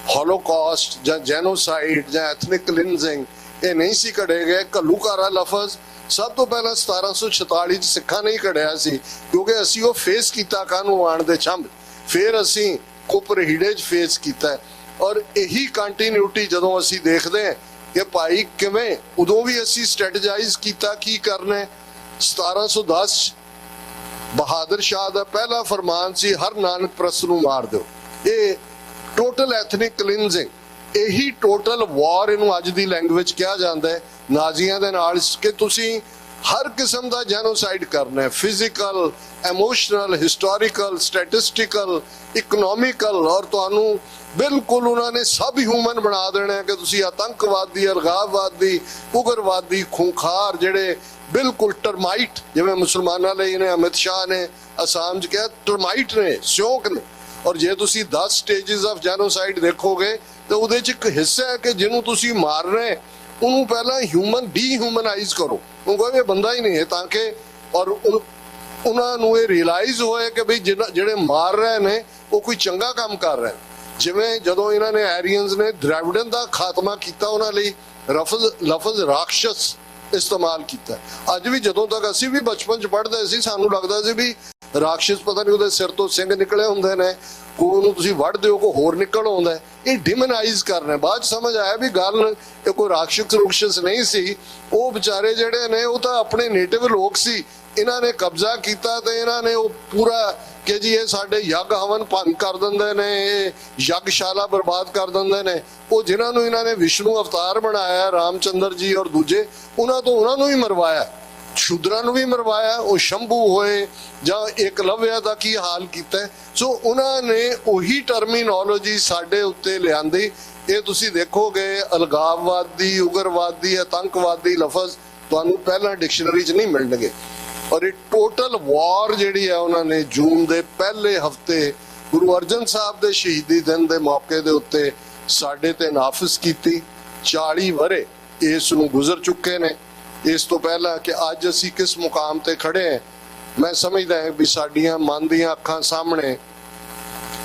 ਹੋਲੋਕਾਸਟ ਜਾਂ ਜੈਨੋਸਾਈਡ ਜਾਂ ਐਥਨਿਕ ਕਲੀਨਜ਼ਿੰਗ ਇਹ ਨਹੀਂ ਸੀ ਕੱਢੇ ਗਏ, ਘੱਲੂਘਾਰਾ ਲਫ਼ਜ਼ ਸਭ ਤੋਂ ਪਹਿਲਾਂ 1746 ਚ ਸਿੱਖਾਂ ਨੇ ਹੀ ਕੱਢਿਆ ਸੀ, ਕਿਉਂਕਿ ਅਸੀਂ ਉਹ ਫੇਸ ਕੀਤਾ ਕਾਨੂੰ ਆਣ ਦੇ ਛੰਭ, ਫਿਰ ਅਸੀਂ ਕੁਪਰਹੀੜੇ ਚ ਫੇਸ ਕੀਤਾ। ਔਰ ਇਹੀ ਕੰਟੀਨਿਊਟੀ ਜਦੋਂ ਅਸੀਂ ਦੇਖਦੇ ਹਾਂ ਕਿ ਭਾਈ ਕਿਵੇਂ ਉਦੋਂ ਵੀ ਅਸੀਂ ਸਟ੍ਰੈਟੇਜਾਈਜ਼ ਕੀਤਾ ਕੀ ਕਰਨਾ। 1710 ਬਹਾਦਰ ਸ਼ਾਹ ਦਾ ਪਹਿਲਾ ਫਰਮਾਨ ਸੀ, ਹਰ ਨਾਨਕ ਪ੍ਰਸਤ ਨੂੰ ਮਾਰ ਦਿਓ। ਇਹ ਟੋਟਲ ਐਥਨਿਕ ਕਲੀਨਜ਼ਿੰਗ, ਇਹੀ ਟੋਟਲ ਵਾਰ ਇਹਨੂੰ ਅੱਜ ਦੀ ਲੈਂਗੁਏਜ ਕਿਹਾ ਜਾਂਦਾ ਹੈ ਨਾਜ਼ੀਆਂ ਦੇ ਨਾਲ, ਕਿ ਤੁਸੀਂ ਹਰ ਕਿਸਮ ਦਾ ਜੈਨੋਸਾਈਡ ਕਰਨਾ ਹੈ, ਫਿਜ਼ੀਕਲ, ਇਮੋਸ਼ਨਲ, ਹਿਸਟੋਰੀਕਲ, ਸਟੈਟਿਸਟਿਕਲ, ਇਕਨੋਮਿਕਲ, ਔਰ ਤੁਹਾਨੂੰ ਬਿਲਕੁਲ ਉਹਨਾਂ ਨੇ ਸਭ ਹਿਊਮਨ ਬਣਾ ਦੇਣਾ ਹੈ ਕਿ ਤੁਸੀਂ ਆਤੰਕਵਾਦੀ, ਅਲਗਾਵਵਾਦੀ, ਉਗਰਵਾਦੀ, ਖੂੰਖਾਰ, ਜਿਹੜੇ ਬਿਲਕੁਲ ਟਰਮਾਈਟ, ਜਿਵੇਂ ਮੁਸਲਮਾਨਾਂ ਲਈ ਨੇ ਅਮਿਤ ਸ਼ਾਹ ਨੇ ਅਸਾਮ 'ਚ ਕਿਹਾ ਟਰਮਾਈਟ ਨੇ, ਸਿਉਂਕ ਨੇ। ਔਰ ਜੇ ਤੁਸੀਂ 10 ਸਟੇਜਸ ਆਫ ਜੈਨੋਸਾਈਡ ਦੇਖੋਗੇ ਤਾਂ ਉਹਦੇ 'ਚ ਇੱਕ ਹਿੱਸਾ ਹੈ ਕਿ ਜਿਹਨੂੰ ਤੁਸੀਂ ਮਾਰ ਰਹੇ ਉਹਨੂੰ ਪਹਿਲਾਂ ਡੀਹਿਊਮਨਾਈਜ਼ ਕਰੋ, ਉਹ ਕਹੇ ਬੰਦਾ ਹੀ ਨਹੀਂ ਹੈ, ਤਾਂ ਕਿ ਔਰ ਉਹਨਾਂ ਨੂੰ ਇਹ ਰਿਅਲਾਈਜ਼ ਹੋਏ ਕਿ ਬਈ ਜਿਹੜੇ ਮਾਰ ਰਹੇ ਨੇ ਉਹ ਕੋਈ ਚੰਗਾ ਕੰਮ ਕਰ ਰਹੇ। ਜਿਵੇਂ ਜਦੋਂ ਇਹਨਾਂ ਨੇ ਆਰੀਅਨਸ ਨੇ ਦ੍ਰਾਵਿਡਨ ਦਾ ਖਾਤਮਾ ਕੀਤਾ, ਉਹਨਾਂ ਲਈ ਲਫ਼ਜ਼ ਰਾਖਸ਼ਸ ਇਸਤੇਮਾਲ ਕੀਤਾ। ਅੱਜ ਵੀ ਜਦੋਂ ਤੱਕ ਅਸੀਂ ਵੀ ਬਚਪਨ 'ਚ ਪੜ੍ਹਦੇ ਸੀ, ਸਾਨੂੰ ਲੱਗਦਾ ਸੀ ਵੀ ਰਾਖਸ਼ਸ ਪਤਾ ਨਹੀਂ ਉਹਦੇ ਸਿਰ ਤੋਂ ਸਿੰਘ ਨਿਕਲੇ ਹੁੰਦੇ ਨੇ, ਉਹਨੂੰ ਤੁਸੀਂ ਵੱਢਦੇ ਹੋ ਕੋਈ ਹੋਰ ਨਿਕਲ ਆਉਂਦਾ। ਇਹ ਡਿਮਨਾਈਜ਼ ਕਰਨਾ। ਬਾਅਦ ਸਮਝ ਆਇਆ ਵੀ ਗੱਲ ਇਹ ਕੋਈ ਰਾਖਸ਼ਸ ਨਹੀਂ ਸੀ, ਉਹ ਵਿਚਾਰੇ ਜਿਹੜੇ ਨੇ ਉਹ ਤਾਂ ਆਪਣੇ ਨੇਟਿਵ ਲੋਕ ਸੀ, ਇਹਨਾਂ ਨੇ ਕਬਜ਼ਾ ਕੀਤਾ ਤੇ ਇਹਨਾਂ ਨੇ ਉਹ ਪੂਰਾ ਕਿ ਜੀ ਇਹ ਸਾਡੇ ਯੱਗ ਹਵਨ ਭੰਗ ਕਰ ਦਿੰਦੇ ਨੇ, ਇਹ ਯੱਗਸ਼ਾਲਾ ਬਰਬਾਦ ਕਰ ਦਿੰਦੇ ਨੇ। ਉਹ ਜਿਨ੍ਹਾਂ ਨੂੰ ਇਹਨਾਂ ਨੇ ਵਿਸ਼ਨੂੰ ਅਵਤਾਰ ਬਣਾਇਆ, ਰਾਮਚੰਦਰ ਜੀ ਔਰ ਦੂਜੇ, ਉਹਨਾਂ ਨੂੰ ਹੀ ਮਰਵਾਇਆ, ਸ਼ੂਦਰਾਂ ਨੂੰ ਵੀ ਮਰਵਾਇਆ। ਉਹ ਸ਼ੰਭੂ ਹੋਏ ਜਾਂ ਏਕਲਵਿਆ ਦਾ ਕੀ ਹਾਲ ਕੀਤਾ। ਸੋ ਉਹਨਾਂ ਨੇ ਉਹੀ ਟਰਮੀਨੋਲੋਜੀ ਸਾਡੇ ਉੱਤੇ ਲਿਆਂਦੀ। ਇਹ ਤੁਸੀਂ ਦੇਖੋਗੇ ਅਲਗਾਵਵਾਦੀ, ਉਗਰਵਾਦੀ, ਆਤੰਕਵਾਦੀ ਲਫ਼ਜ਼ ਤੁਹਾਨੂੰ ਪਹਿਲਾਂ ਡਿਕਸ਼ਨਰੀ 'ਚ ਨਹੀਂ ਮਿਲਣਗੇ। ਔਰ ਇਹ ਟੋਟਲ ਵਾਰ ਜਿਹੜੀ ਹੈ ਉਹਨਾਂ ਨੇ ਜੂਨ ਦੇ ਪਹਿਲੇ ਹਫਤੇ ਗੁਰੂ ਅਰਜਨ ਸਾਹਿਬ ਦੇ ਸ਼ਹੀਦੀ ਦਿਨ ਦੇ ਮੌਕੇ ਦੇ ਉੱਤੇ ਸਾਡੇ ਤੇ ਨਾਫਿਜ਼ ਕੀਤੀ। 40 ਵਰੇ ਇਸ ਨੂੰ ਗੁਜ਼ਰ ਚੁੱਕੇ ਨੇ। ਇਸ ਤੋਂ ਪਹਿਲਾਂ ਕਿ ਅੱਜ ਅਸੀਂ ਕਿਸ ਮੁਕਾਮ ਤੇ ਖੜੇ ਹਾਂ, ਮੈਂ ਸਮਝਦਾ ਹਾਂ ਵੀ ਸਾਡੀਆਂ ਮਨ ਦੀਆਂ ਅੱਖਾਂ ਸਾਹਮਣੇ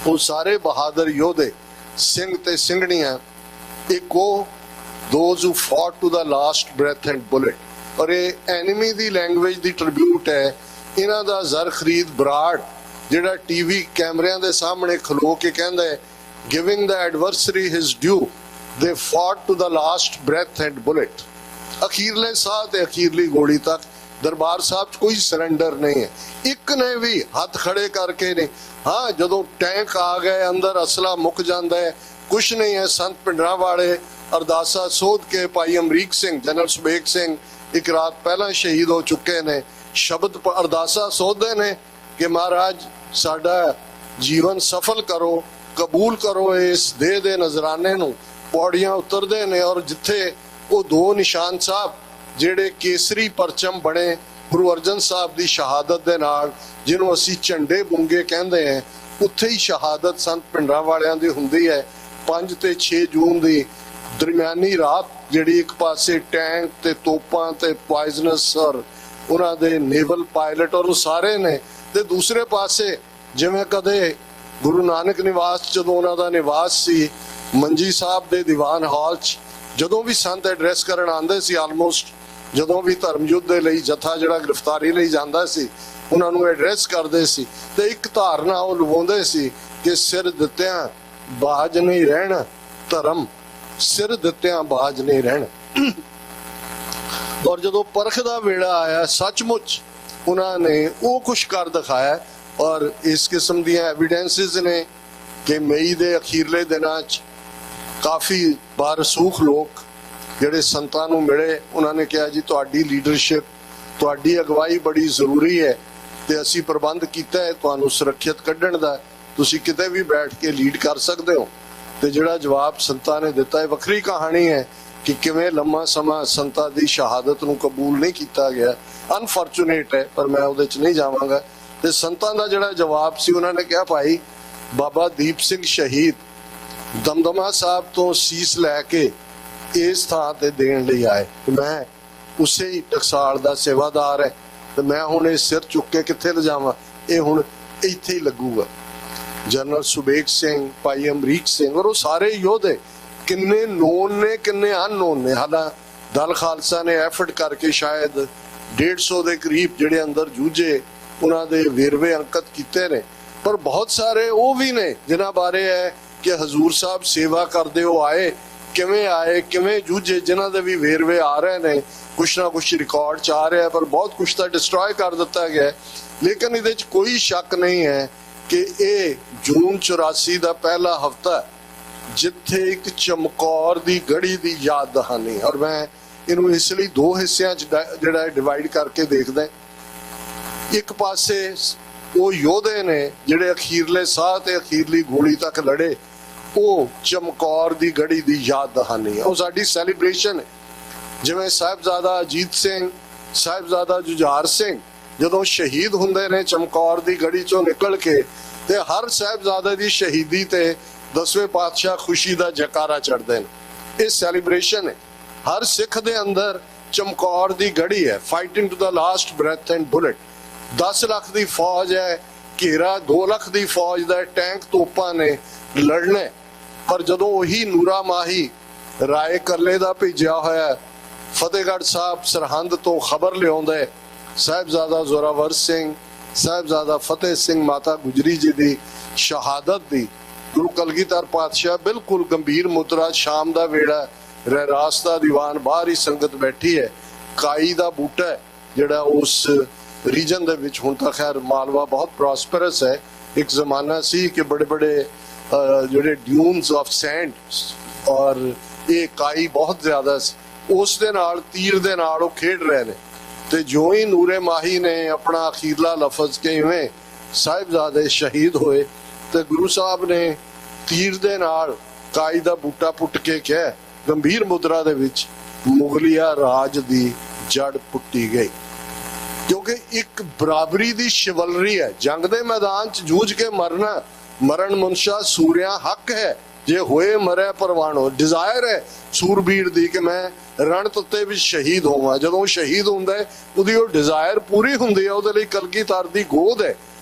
ਉਹ ਸਾਰੇ ਬਹਾਦਰ ਯੋਧੇ, ਸਿੰਘ ਤੇ ਸਿੰਘਣੀਆਂ, ਇੱਕ ਉਹ those who fought to the last breath and bullet। ਔਰ ਇਹ ਐਨੀਮੀ ਦੀ ਲੈਂਗੁਏਜ ਦੀ ਟ੍ਰਿਬਿਊਟ ਹੈ। ਇਹਨਾਂ ਦਾ ਜ਼ਰ ਖਰੀਦ ਬਰਾੜ ਜਿਹੜਾ ਟੀਵੀ ਕੈਮਰਿਆਂ ਦੇ ਸਾਹਮਣੇ ਖਲੋ ਕੇ ਕਹਿੰਦਾ ਹੈ giving the adversary his due, they fought to the last breath and bullet। ਅਖੀਰਲੇ ਸਾਹ ਤੇ ਅਖੀਰਲੀ ਗੋਲੀ ਤੱਕ ਦਰਬਾਰ ਸਾਹਿਬ 'ਚ ਕੋਈ ਸਰੈਂਡਰ ਨਹੀਂ ਹੈ, ਇੱਕ ਨੇ ਵੀ ਹੱਥ ਖੜੇ ਕਰਕੇ ਨਹੀਂ। ਹਾਂ, ਜਦੋਂ ਟੈਂਕ ਆ ਗਏ ਅੰਦਰ, ਅਸਲਾ ਮੁੱਕ ਜਾਂਦਾ ਹੈ, ਕੁਛ ਨਹੀਂ ਹੈ। ਸੰਤ ਭਿੰਡਰਾਂਵਾਲੇ ਅਰਦਾਸਾ ਸੋਧ ਕੇ ਭਾਈ ਅਮਰੀਕ ਸਿੰਘ, ਜਨਰਲ ਸੁਬੇਗ ਸਿੰਘ ਇੱਕ ਰਾਤ ਪਹਿਲਾਂ ਸ਼ਹੀਦ ਹੋ ਚੁੱਕੇ ਨੇ, ਸ਼ਬਦ ਅਰਦਾਸਾ ਸੋਧਦੇ ਨੇ ਕਿ ਮਹਾਰਾਜ ਸਾਡਾ ਜੀਵਨ ਸਫਲ ਕਰੋ, ਕਬੂਲ ਕਰੋ ਇਸ ਦੇਹ ਦੇ ਨਜ਼ਰਾਨੇ ਨੂੰ। ਪੌੜੀਆਂ ਉਤਰਦੇ ਨੇ ਔਰ ਜਿੱਥੇ ਉਹ ਦੋ ਨਿਸ਼ਾਨ ਸਾਹਿਬ ਜਿਹੜੇ ਕੇਸਰੀ ਪਰਚਮ ਬਣੇ ਗੁਰੂ ਅਰਜਨ ਸਾਹਿਬ ਦੀ ਸ਼ਹਾਦਤ ਦੇ ਨਾਲ, ਜਿਹਨੂੰ ਅਸੀਂ ਝੰਡੇ ਬੁੰਗੇ ਕਹਿੰਦੇ ਹਾਂ, ਉੱਥੇ ਹੀ ਸ਼ਹਾਦਤ ਸੰਤ ਭਿੰਡਰਾਂਵਾਲਿਆਂ ਦੀ ਹੁੰਦੀ ਹੈ 5 ਤੇ 6 ਜੂਨ ਦੀ। ਦਰਮਿਆਨੀ ਰਾਤ ਜਿਹੜੀ ਇੱਕ ਪਾਸੇ ਟੈਂਕ ਤੇ ਤੋਪਾਂ ਤੇ ਪੋਇਜ਼ਨਸ ਔਰ ਉਹਨਾਂ ਦੇ ਨੇਵਲ ਪਾਇਲਟ ਔਰ ਉਹ ਸਾਰੇ ਨੇ, ਤੇ ਦੂਸਰੇ ਪਾਸੇ ਜਿਵੇਂ ਕਦੇ ਗੁਰੂ ਨਾਨਕ ਨਿਵਾਸ, ਜਦੋਂ ਉਹਨਾਂ ਦਾ ਨਿਵਾਸ ਸੀ ਮੰਜੀ ਸਾਹਿਬ ਦੇ ਦੀਵਾਨ ਹਾਲ 'ਚ, ਜਦੋਂ ਵੀ ਸੰਤ ਐਡਰੈਸ ਕਰਨ ਆਉਂਦੇ ਸੀ, ਆਲਮੋਸਟ ਜਦੋਂ ਵੀ ਧਰਮ ਯੁੱਧ ਦੇ ਲਈ ਜਥਾ ਜਿਹੜਾ ਗ੍ਰਿਫਤਾਰੀ ਲਈ ਜਾਂਦਾ ਸੀ ਉਹਨਾਂ ਨੂੰ ਐਡਰੈਸ ਕਰਦੇ ਸੀ, ਤੇ ਇੱਕ ਧਾਰਨਾ ਉਹ ਲਵਾਉਂਦੇ ਸੀ ਕਿ ਸਿਰ ਦਿੱਤਿਆਂ ਬਾਜ ਨਹੀਂ ਰਹਿਣਾ, ਧਰਮ ਸਿਰ ਦਿੱਤਿਆਂ ਬਾਜ ਨਹੀਂ ਰਹਿਣਾ। ਔਰ ਜਦੋਂ ਪਰਖ ਦਾ ਵੇੜਾ ਆਇਆ, ਸੱਚਮੁੱਚ ਉਹਨਾਂ ਨੇ ਉਹ ਕੁਛ ਕਰ ਦਿਖਾਇਆ। ਔਰ ਇਸ ਕਿਸਮ ਦੀਆਂ ਐਵੀਡੈਂਸਿਸ ਨੇ ਕਿ ਮਈ ਦੇ ਅਖੀਰਲੇ ਦਿਨਾਂ 'ਚ ਕਾਫੀ ਬਾਰਸੂਖ ਲੋਕ ਜਿਹੜੇ ਸੰਤਾਂ ਨੂੰ ਮਿਲੇ, ਉਹਨਾਂ ਨੇ ਕਿਹਾ ਜੀ ਤੁਹਾਡੀ ਲੀਡਰਸ਼ਿਪ, ਤੁਹਾਡੀ ਅਗਵਾਈ ਬੜੀ ਜ਼ਰੂਰੀ ਹੈ ਤੇ ਅਸੀਂ ਪ੍ਰਬੰਧ ਕੀਤਾ ਹੈ ਤੁਹਾਨੂੰ ਸੁਰੱਖਿਅਤ ਕੱਢਣ ਦਾ, ਤੁਸੀਂ ਕਿਤੇ ਵੀ ਬੈਠ ਕੇ ਲੀਡ ਕਰ ਸਕਦੇ ਹੋ। ਤੇ ਜਿਹੜਾ ਜਵਾਬ ਸੰਤਾਂ ਨੇ ਦਿੱਤਾ ਹੈ, ਵੱਖਰੀ ਕਹਾਣੀ ਹੈ ਕਿ ਕਿਵੇਂ ਲੰਮਾ ਸਮਾਂ ਸੰਤਾਂ ਦੀ ਸ਼ਹਾਦਤ ਨੂੰ ਕਬੂਲ ਨਹੀਂ ਕੀਤਾ ਗਿਆ, ਅਨਫੋਰਚੂਨੇਟ ਹੈ, ਪਰ ਮੈਂ ਉਹਦੇ 'ਚ ਨਹੀਂ ਜਾਵਾਂਗਾ। ਤੇ ਸੰਤਾਂ ਦਾ ਜਿਹੜਾ ਜਵਾਬ ਸੀ, ਉਹਨਾਂ ਨੇ ਕਿਹਾ ਭਾਈ ਬਾਬਾ ਦੀਪ ਸਿੰਘ ਸ਼ਹੀਦ ਦਮਦਮਾ ਸਾਹਿਬ ਤੋਂ ਸੀਸ ਲੈ ਕੇ ਇਸ ਥਾਂ ਤੇ ਦੇਣ ਲਈ ਆਏ, ਮੈਂ ਉਸੇ ਹੀ ਟਕਸਾਲ ਦਾ ਸੇਵਾਦਾਰ ਹੈ ਤੇ ਮੈਂ ਹੁਣ ਇਹ ਸਿਰ ਚੁੱਕ ਕੇ ਕਿੱਥੇ ਲਿਜਾਵਾਂ, ਇਹ ਹੁਣ ਇੱਥੇ ਹੀ ਲੱਗੂਗਾ। ਜਨਰਲ ਸੁਬੇਗ ਸਿੰਘ, ਭਾਈ ਅਮਰੀਕ ਸਿੰਘ ਔਰ ਉਹ ਸਾਰੇ ਯੋਧੇ ਕਿੰਨੇ ਨੋਨ ਨੇ, ਕਿੰਨੇ ਅਨਨੋਨ ਨੇ। ਹਾਲਾਂ ਦਲ ਖਾਲਸਾ ਨੇ ਐਫਰਟ ਕਰਕੇ ਸ਼ਾਇਦ 150 ਦੇ ਕਰੀਬ ਜਿਹੜੇ ਅੰਦਰ ਜੂਝੇ ਉਹਨਾਂ ਦੇ ਵੇਰਵੇ ਅੰਕਿਤ ਕੀਤੇ ਨੇ, ਪਰ ਬਹੁਤ ਸਾਰੇ ਉਹ ਵੀ ਨੇ ਜਿਨ੍ਹਾਂ ਬਾਰੇ ਹੈ ਕਿ ਹਜ਼ੂਰ ਸਾਹਿਬ ਸੇਵਾ ਕਰਦੇ ਉਹ ਆਏ, ਕਿਵੇਂ ਜੂਝੇ, ਜਿਨ੍ਹਾਂ ਦੇ ਵੀ ਵੇਰਵੇ ਆ ਰਹੇ ਨੇ, ਕੁਛ ਨਾ ਕੁਛ ਰਿਕਾਰਡ 'ਚ ਆ ਰਿਹਾ, ਪਰ ਬਹੁਤ ਕੁਛ ਤਾਂ ਡਿਸਟਰੋਏ ਕਰ ਦਿੱਤਾ ਗਿਆ। ਲੇਕਿਨ ਇਹਦੇ 'ਚ ਕੋਈ ਸ਼ੱਕ ਨਹੀਂ ਹੈ ਕਿ ਇਹ ਜੂਨ 84 ਦਾ ਪਹਿਲਾ ਹਫ਼ਤਾ ਜਿੱਥੇ ਇੱਕ ਚਮਕੌਰ ਦੀ ਗੜੀ ਦੀ ਯਾਦ ਦਹਾਨੀ। ਔਰ ਮੈਂ ਇਹਨੂੰ ਇਸ ਲਈ ਦੋ ਹਿੱਸਿਆਂ 'ਚ ਜਿਹੜਾ ਡਿਵਾਈਡ ਕਰਕੇ ਦੇਖਦਾ। ਇੱਕ ਪਾਸੇ ਉਹ ਯੋਧੇ ਨੇ ਜਿਹੜੇ ਅਖੀਰਲੇ ਸਾਹ ਤੇ ਅਖੀਰਲੀ ਗੋਲੀ ਤੱਕ ਲੜੇ, ਉਹ ਚਮਕੌਰ ਦੀ ਗੜੀ ਦੀ ਯਾਦ ਦਹਾਨੀ ਹੈ, ਉਹ ਸਾਡੀ ਸੈਲੀਬ੍ਰੇਸ਼ਨ ਹੈ। ਜਿਵੇਂ ਸਾਹਿਬਜ਼ਾਦਾ ਅਜੀਤ ਸਿੰਘ, ਸਾਹਿਬਜ਼ਾਦਾ ਜੁਝਾਰ ਸਿੰਘ ਜਦੋਂ ਸ਼ਹੀਦ ਹੁੰਦੇ ਨੇ ਚਮਕੌਰ ਦੀ ਗੜੀ ਚੋਂ ਨਿਕਲ ਕੇ, ਤੇ ਹਰ ਸਾਹਿਬਜ਼ਾਦੇ ਦੀ ਸ਼ਹੀਦੀ ਤੇ 10ਵੇਂ ਪਾਤਸ਼ਾਹ ਖੁਸ਼ੀ ਦਾ ਜੈਕਾਰਾ ਚੜ੍ਹਦੇ ਨੇ। ਇਹ ਸੈਲੀਬ੍ਰੇਸ਼ਨ ਹੈ। ਹਰ ਸਿੱਖ ਦੇ ਅੰਦਰ ਚਮਕੌਰ ਦੀ ਗੜੀ ਹੈ, fighting to the last breath and bullet. 10 lakh ਦੀ ਫੌਜ ਹੈ, ਘੇਰਾ 2 ਲੱਖ ਦੀ ਫੌਜ ਦਾ, ਟੈਂਕ ਤੋਪਾਂ ਨੇ ਲੜਨਾ। ਪਰ ਜਦੋਂ ਉਹੀ ਨੂਰਾ ਮਾਹੀ ਰਾਏ ਕਰਲੇ ਦਾ ਭੇਜਿਆ ਹੋਇਆ ਫਤਿਹਗੜ੍ਹ ਸਾਹਿਬ ਸਰਹੰਦ ਤੋਂ ਖਬਰ ਲਿਆਉਂਦਾ ਹੈ ਸਾਹਿਬਜ਼ਾਦਾ ਜ਼ੋਰਾਵਰ ਸਿੰਘ, ਸਾਹਿਬਜ਼ਾਦਾ ਫਤਿਹ ਸਿੰਘ, ਮਾਤਾ ਗੁਜਰੀ ਜੀ ਦੀ ਸ਼ਹਾਦਤ ਦੀ, ਗੁਰੂ ਕਲਗੀਧਰ ਪਾਤਸ਼ਾਹ ਬਿਲਕੁਲ ਗੰਭੀਰ ਮੁਦਰਾ, ਸ਼ਾਮ ਦਾ ਵੇੜਾ, ਰਹਿਰਾਸ ਦਾ ਦੀਵਾਨ, ਬਾਹਰ ਹੀ ਸੰਗਤ ਬੈਠੀ ਹੈ। ਕਾਈ ਦਾ ਬੂਟਾ ਹੈ ਜਿਹੜਾ ਉਸ ਰੀਜਨ ਦੇ ਵਿੱਚ, ਹੁਣ ਤਾਂ ਖੈਰ ਮਾਲਵਾ ਬਹੁਤ ਪ੍ਰੋਸਪਰਸ ਹੈ, ਇੱਕ ਜ਼ਮਾਨਾ ਸੀ ਕਿ ਬੜੇ ਬੜੇ ਜਿਹੜੇ ਡਿਊਨਸ ਆਫ ਸੈਂਡ ਔਰ ਇਹ ਕਾਈ ਬਹੁਤ ਜ਼ਿਆਦਾ ਸੀ, ਉਸ ਦੇ ਨਾਲ ਤੀਰ ਦੇ ਨਾਲ ਉਹ ਖੇਡ ਰਹੇ ਨੇ। ਤੇ ਜੋ ਹੀ ਨੂਰੇ ਮਾਹੀ ਨੇ ਆਪਣਾ ਅਖੀਰਲਾ ਲਫ਼ਜ਼ ਕਿਵੇਂ ਸਾਹਿਬਜ਼ਾਦੇ ਸ਼ਹੀਦ ਹੋਏ, ਤੇ ਗੁਰੂ ਸਾਹਿਬ ਨੇ ਤੀਰ ਦੇ ਨਾਲ ਕਾਈ ਦਾ ਬੂਟਾ ਪੁੱਟ ਕੇ ਕਿਹਾ ਗੰਭੀਰ ਮੁਦਰਾ ਦੇ ਵਿੱਚ, ਮੁਗਲਿਆ ਰਾਜ ਦੀ ਜੜ ਪੁੱਟੀ ਗਈ। ਕਿਉਂਕਿ ਇੱਕ ਬਰਾਬਰੀ ਦੀ ਸ਼ਿਵਲਰੀ ਹੈ, ਜੰਗ ਦੇ ਮੈਦਾਨ 'ਚ ਜੂਝ ਕੇ ਮਰਨਾ, ਮਰਨ ਮਨਸ਼ਾ ਸੂਰਿਆ ਹੱਕ ਹੈ, ਜੇ ਹੋਏ ਮਰੇ ਪਰਵਾਣੋ। ਡਿਜ਼ਾਇਰ ਹੈ ਸੂਰਬੀਰ ਦੀ ਕਿ ਮੈਂ ਰਣ ਤੱਤੇ ਵਿੱਚ ਸ਼ਹੀਦ ਹੋਵਾਂ। ਜਦੋਂ ਸ਼ਹੀਦ ਹੁੰਦਾ ਹੈ ਉਹਦੀ ਉਹ ਡਿਜ਼ਾਇਰ ਪੂਰੀ ਹੁੰਦੀ ਹੈ, ਉਹਦੇ ਲਈ ਕਲਗੀਧਰ ਦੀ ਗੋਦ ਹੈ।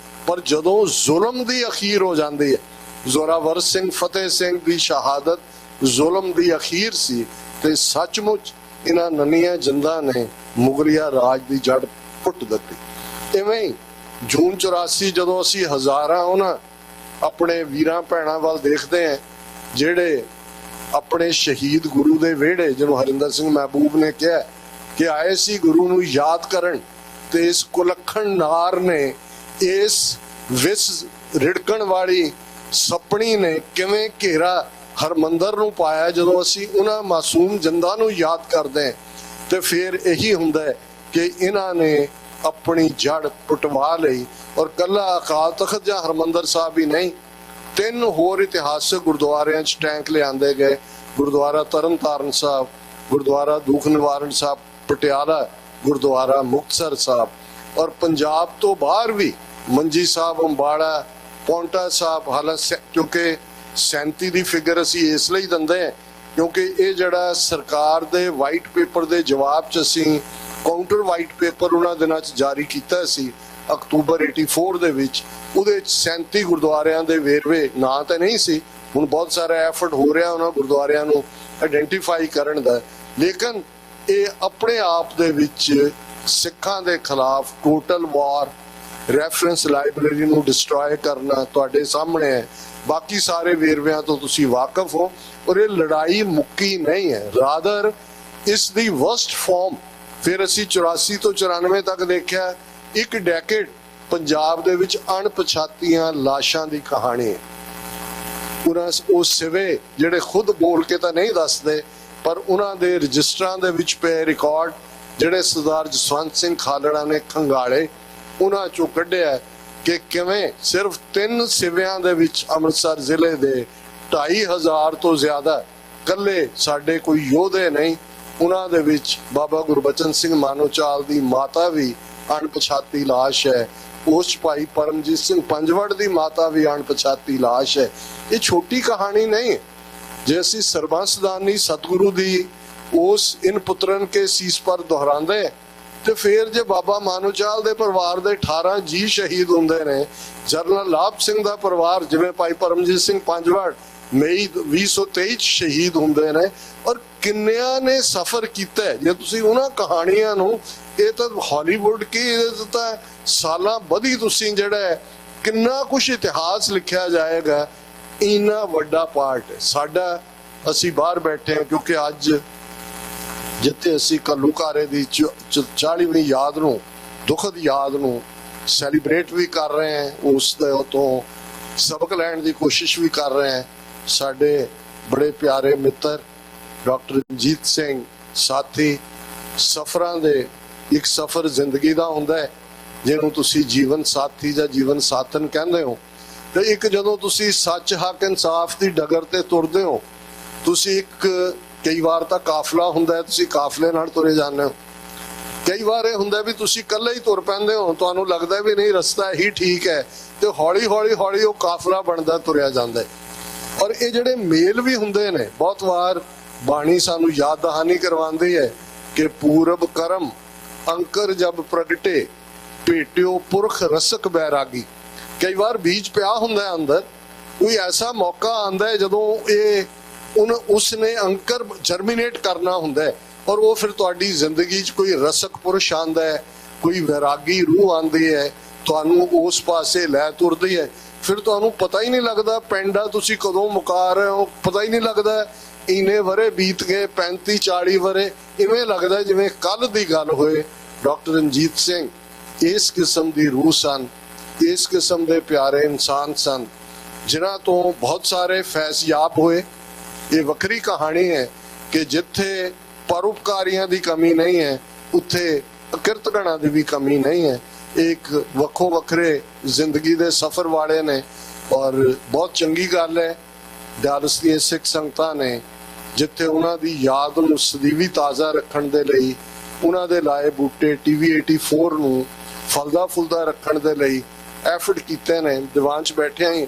ਪਰ ਜਦੋਂ ਜ਼ੁਲਮ ਦੀ ਅਖੀਰ ਹੋ ਜਾਂਦੀ ਹੈ, ਜ਼ੋਰਾਵਰ ਸਿੰਘ ਫਤਿਹ ਸਿੰਘ ਦੀ ਸ਼ਹਾਦਤ ਜ਼ੁਲਮ ਦੀ ਅਖੀਰ ਸੀ, ਤੇ ਸੱਚਮੁੱਚ ਇਹਨਾਂ ਨੰਨੀਆਂ ਜਿੰਦਾਂ ਨੇ ਮੁਗਲਿਆ ਰਾਜ ਦੀ ਜੜ ਪੁੱਟ ਦਿੱਤੀ। ਇਵੇਂ ਹੀ ਜੂਨ 84 ਜਦੋਂ ਅਸੀਂ ਹਜ਼ਾਰਾਂ ਉਹਨਾਂ ਆਪਣੇ ਵੀਰਾਂ ਭੈਣਾਂ ਵੱਲ ਦੇਖਦੇ ਹਾਂ ਜਿਹੜੇ ਆਪਣੇ ਸ਼ਹੀਦ ਗੁਰੂ ਦੇ ਵਿਹੜੇ, ਜਿਹਨੂੰ ਹਰਿੰਦਰ ਸਿੰਘ ਮਹਿਬੂਬ ਨੇ ਕਿਹਾ ਕਿ ਆਏ ਸੀ ਗੁਰੂ ਨੂੰ ਯਾਦ ਕਰਨ, ਤੇ ਇਸ ਕੁਲੱਖਣ ਨਾਰ ਨੇ, ਇਸ ਵਿਸ ਰਿੜਕਣ ਵਾਲੀ ਸਪਣੀ ਨੇ ਕਿਵੇਂ ਘੇਰਾ ਹਰਮੰਦਰ ਨੂੰ ਪਾਇਆ। ਜਦੋਂ ਅਸੀਂ ਉਹਨਾਂ ਮਾਸੂਮ ਜਿੰਦਾਂ ਨੂੰ ਯਾਦ ਕਰਦੇ ਹਾਂ ਤੇ ਫਿਰ ਇਹੀ ਹੁੰਦਾ ਹੈ ਕਿ ਇਹਨਾਂ ਨੇ ਆਪਣੀ ਜੜ ਪੁਟਵਾ ਲਈ। ਔਰ ਕੱਲਾ ਅਕਾਲ ਤਖਤ ਜਾਂ ਹਰਮੰਦਰ ਸਾਹਿਬ ਹੀ ਨਹੀਂ, 3 ਹੋਰ ਇਤਿਹਾਸਕ ਗੁਰਦੁਆਰਿਆਂ 'ਚ ਟੈਂਕ ਲਿਆਂਦੇ ਗਏ। ਗੁਰਦੁਆਰਾ ਤਰਨ ਤਾਰਨ ਸਾਹਿਬ, ਗੁਰਦੁਆਰਾ ਦੁੱਖ ਨਿਵਾਰਨ ਸਾਹਿਬ ਪਟਿਆਲਾ, ਗੁਰਦੁਆਰਾ ਮੁਕਤਸਰ ਸਾਹਿਬ, ਔਰ ਪੰਜਾਬ ਤੋਂ ਬਾਹਰ ਵੀ ਮੰਜੀ ਸਾਹਿਬ, ਅੰਬਾਲਾ, ਪੌਂਟਾ ਸਾਹਿਬ। ਹਾਲਾਂਕਿ ਕਿਉਂਕਿ 37 ਦੀ ਫਿਗਰ ਅਸੀਂ ਇਸ ਲਈ ਦਿੰਦੇ ਹਾਂ ਕਿਉਂਕਿ ਇਹ ਜਿਹੜਾ ਸਰਕਾਰ ਦੇ ਵਾਈਟ ਪੇਪਰ ਦੇ ਜਵਾਬ 'ਚ ਅਸੀਂ ਕਾਊਂਟਰ ਵਾਈਟ ਪੇਪਰ ਉਹਨਾਂ ਦਿਨਾਂ 'ਚ ਜਾਰੀ ਕੀਤਾ ਸੀ ਅਕਤੂਬਰ 84 ਦੇ ਵਿੱਚ, ਉਹਦੇ 'ਚ 37 ਗੁਰਦੁਆਰਿਆਂ ਦੇ ਵੇਰਵੇ, ਨਾਂ ਤਾਂ ਨਹੀਂ ਸੀ, ਹੁਣ ਬਹੁਤ ਸਾਰਾ ਐਫਰਟ ਹੋ ਰਿਹਾ ਉਹਨਾਂ ਗੁਰਦੁਆਰਿਆਂ ਨੂੰ ਆਇਡੈਂਟੀਫਾਈ ਕਰਨ ਦਾ, ਲੇਕਿਨ ਇਹ ਆਪਣੇ ਆਪ ਦੇ ਵਿੱਚ ਸਿੱਖਾਂ ਦੇ ਖਿਲਾਫ ਟੋਟਲ ਵਾਰ, ਰੈਫਰੈਂਸ ਲਾਇਬ੍ਰੇਰੀ ਨੂੰ ਡਿਸਟਰੋਏ ਕਰਨਾ ਤੁਹਾਡੇ ਸਾਹਮਣੇ ਹੈ। ਬਾਕੀ ਸਾਰੇ ਵੇਰਵਿਆਂ ਤੋਂ ਤੁਸੀਂ ਵਾਕਿਫ ਹੋ। ਔਰ ਇਹ ਲੜਾਈ ਮੁੱਕੀ ਨਹੀਂ ਹੈ, ਰਾਦਰ ਇਸ ਦੀ ਵਰਸਟ ਫਾਰਮ ਫਿਰ ਅਸੀਂ 84 ਤੋਂ 94 ਤੱਕ ਦੇਖਿਆ। ਇੱਕ ਡੈਕੇਡ ਪੰਜਾਬ ਦੇ ਵਿੱਚ ਅਣਪਛਾਤੀਆਂ ਲਾਸ਼ਾਂ ਦੀ ਕਹਾਣੀ ਹੈ। ਉਹ ਸਿਵੇ ਜਿਹੜੇ ਖੁਦ ਬੋਲ ਕੇ ਤਾਂ ਨਹੀਂ ਦੱਸਦੇ, ਪਰ ਉਹਨਾਂ ਦੇ ਰਜਿਸਟਰਾਂ ਦੇ ਵਿੱਚ ਪਏ ਰਿਕਾਰਡ ਜਿਹੜੇ ਸਰਦਾਰ ਜਸਵੰਤ ਸਿੰਘ ਖਾਲੜਾ ਨੇ ਖੰਗਾਲੇ, ਉਹਨਾਂ ਚੋਂ ਕੱਢਿਆ ਕਿ ਕਿਵੇਂ ਸਿਰਫ 3 ਸਿਵਿਆਂ ਦੇ ਵਿੱਚ ਅੰਮ੍ਰਿਤਸਰ ਜ਼ਿਲ੍ਹੇ ਦੇ 2500 ਤੋਂ ਜ਼ਿਆਦਾ ਕੱਲੇ ਸਾਡੇ ਕੋਈ ਯੋਧੇ ਨਹੀਂ। ਉਹਨਾਂ ਦੇ ਵਿੱਚ ਬਾਬਾ ਗੁਰਬਚਨ ਸਿੰਘ ਮਾਨੋਚਾਲ ਦੀ ਮਾਤਾ ਵੀ ਅਣਪਛਾਤੀ ਲਾਸ਼ ਹੈ, ਉਸ ਭਾਈ ਪਰਮਜੀਤ ਸਿੰਘ ਪੰਜਵੜ ਦੀ ਮਾਤਾ ਵੀ ਅਣਪਛਾਤੀ ਲਾਸ਼ ਹੈ। ਇਹ ਛੋਟੀ ਕਹਾਣੀ ਨਹੀਂ। ਜੇ ਅਸੀਂ ਸਰਬੰਸਦਾਨੀ ਸਤਿਗੁਰੂ ਦੀ ਉਸ ਇਨ ਪੁੱਤਰਨ ਕੇ ਸੀਸ ਪਰ ਦੁਹਰਾਉਂਦੇ ਤੇ ਫਿਰ ਜੇ ਬਾਬਾ ਮਾਨੋਚਾਲ ਦੇ ਪਰਿਵਾਰ ਦੇ 18 ਜੀ ਸ਼ਹੀਦ ਹੁੰਦੇ ਨੇ, ਜਨਰਲ ਲਾਭ ਸਿੰਘ ਦਾ ਪਰਿਵਾਰ ਜਿਵੇਂ ਭਾਈ ਪਰਮਜੀਤ ਸਿੰਘ ਪੰਜਵੜ ਮਈ 2023 ਸ਼ਹੀਦ ਹੁੰਦੇ ਨੇ, ਔਰ ਕਿੰਨਿਆਂ ਨੇ ਸਫ਼ਰ ਕੀਤਾ। ਜੇ ਤੁਸੀਂ ਉਹਨਾਂ ਕਹਾਣੀਆਂ ਨੂੰ, ਇਹ ਤਾਂ ਹਾਲੀਵੁੱਡ ਕੀ, ਇਹਦੇ ਤਾਂ ਸਾਲਾਂ ਬੱਧੀ ਤੁਸੀਂ ਜਿਹੜਾ ਕਿੰਨਾ ਕੁਛ ਇਤਿਹਾਸ ਲਿਖਿਆ ਜਾਏਗਾ। ਇੰਨਾ ਵੱਡਾ ਪਾਰਟ ਸਾਡਾ, ਅਸੀਂ ਬਾਹਰ ਬੈਠੇ ਹਾਂ ਕਿਉਂਕਿ ਅੱਜ ਜਿੱਥੇ ਅਸੀਂ ਘੱਲੂਘਾਰੇ ਦੀ 40ਵੀਂ ਯਾਦ ਨੂੰ, ਦੁਖਦ ਯਾਦ ਨੂੰ ਸੈਲੀਬ੍ਰੇਟ ਵੀ ਕਰ ਰਹੇ ਹਾਂ, ਉਸ ਤੋਂ ਸਬਕ ਲੈਣ ਦੀ ਕੋਸ਼ਿਸ਼ ਵੀ ਕਰ ਰਹੇ ਹਾਂ। ਸਾਡੇ बड़े प्यारे मित्र डॉक्टर रंजीत सिंह साथी सफरां दे एक सफर जिंदगी दा हुंदा है जिहनूं तुसीं जीवन साथी जां जीवन साथन कहंदे हो। ते एक जदों तुसीं सच हक इंसाफ दी डगर ते तुरदे हो तुसीं एक कई वार तां काफला हुंदा है तुसीं काफले नाल तुरे जांदे हो। कई बार यह हुंदा भी तुसीं कल्ले ही तुर पैंदे हो तुहानूं लगदा भी नहीं रस्ता ही ठीक है ते हौली हौली हौली वो काफला बनदा तुरिया जांदा है। और ये जिहड़े मेल भी हुंदे ने बहुत वार बाणी सानूं याद दहानी करवांदी है कि पूरब करम अंकर जब प्रगटे भेटियो पुरख रसक बैरागी। कई बार बीज पिया हुंदा है अंदर कोई ऐसा मौका आंदा है जदों ये उसने अंकर जर्मीनेट करना हुंदा है और वो फिर तुहाडी जिंदगी च कोई रसक पुरुष आंदा है कोई वैरागी रूह आंदी है तुहानूं उस पासे लै तुरदी है। फिर तुहानूं पता ही नहीं लगदा पेंडा तुसीं कदों मुका रहे हो पता ही नहीं लगदा इन्ने वरे बीत गए 35-40 वरे इवें लगदा जिवें कल दी गल होए। डॉक्टर रंजीत सिंह इस किस्म दी रूह सन इस किस्म दे प्यारे इंसान सन जिन्हां तो बहुत सारे फैज़याब होए। ये वक्री कहानी है कि जिथे परोपकारियों की कमी नहीं है उत्थे किरतगणा की भी कमी नहीं है। एक वक्खो वखरे जिंदगी दे सफर वाले ने और बहुत चंगी गल है डालस दी सिख संगतां ने जिथे उन्हां दी याद नूं सदीवी ताज़ा रखण दे लई उन्हां दे लाए बूटे टीवी 84 नूं फलदा फुलदा रखण दे लई एफर्ट कीते ने। दीवान च बैठिया ही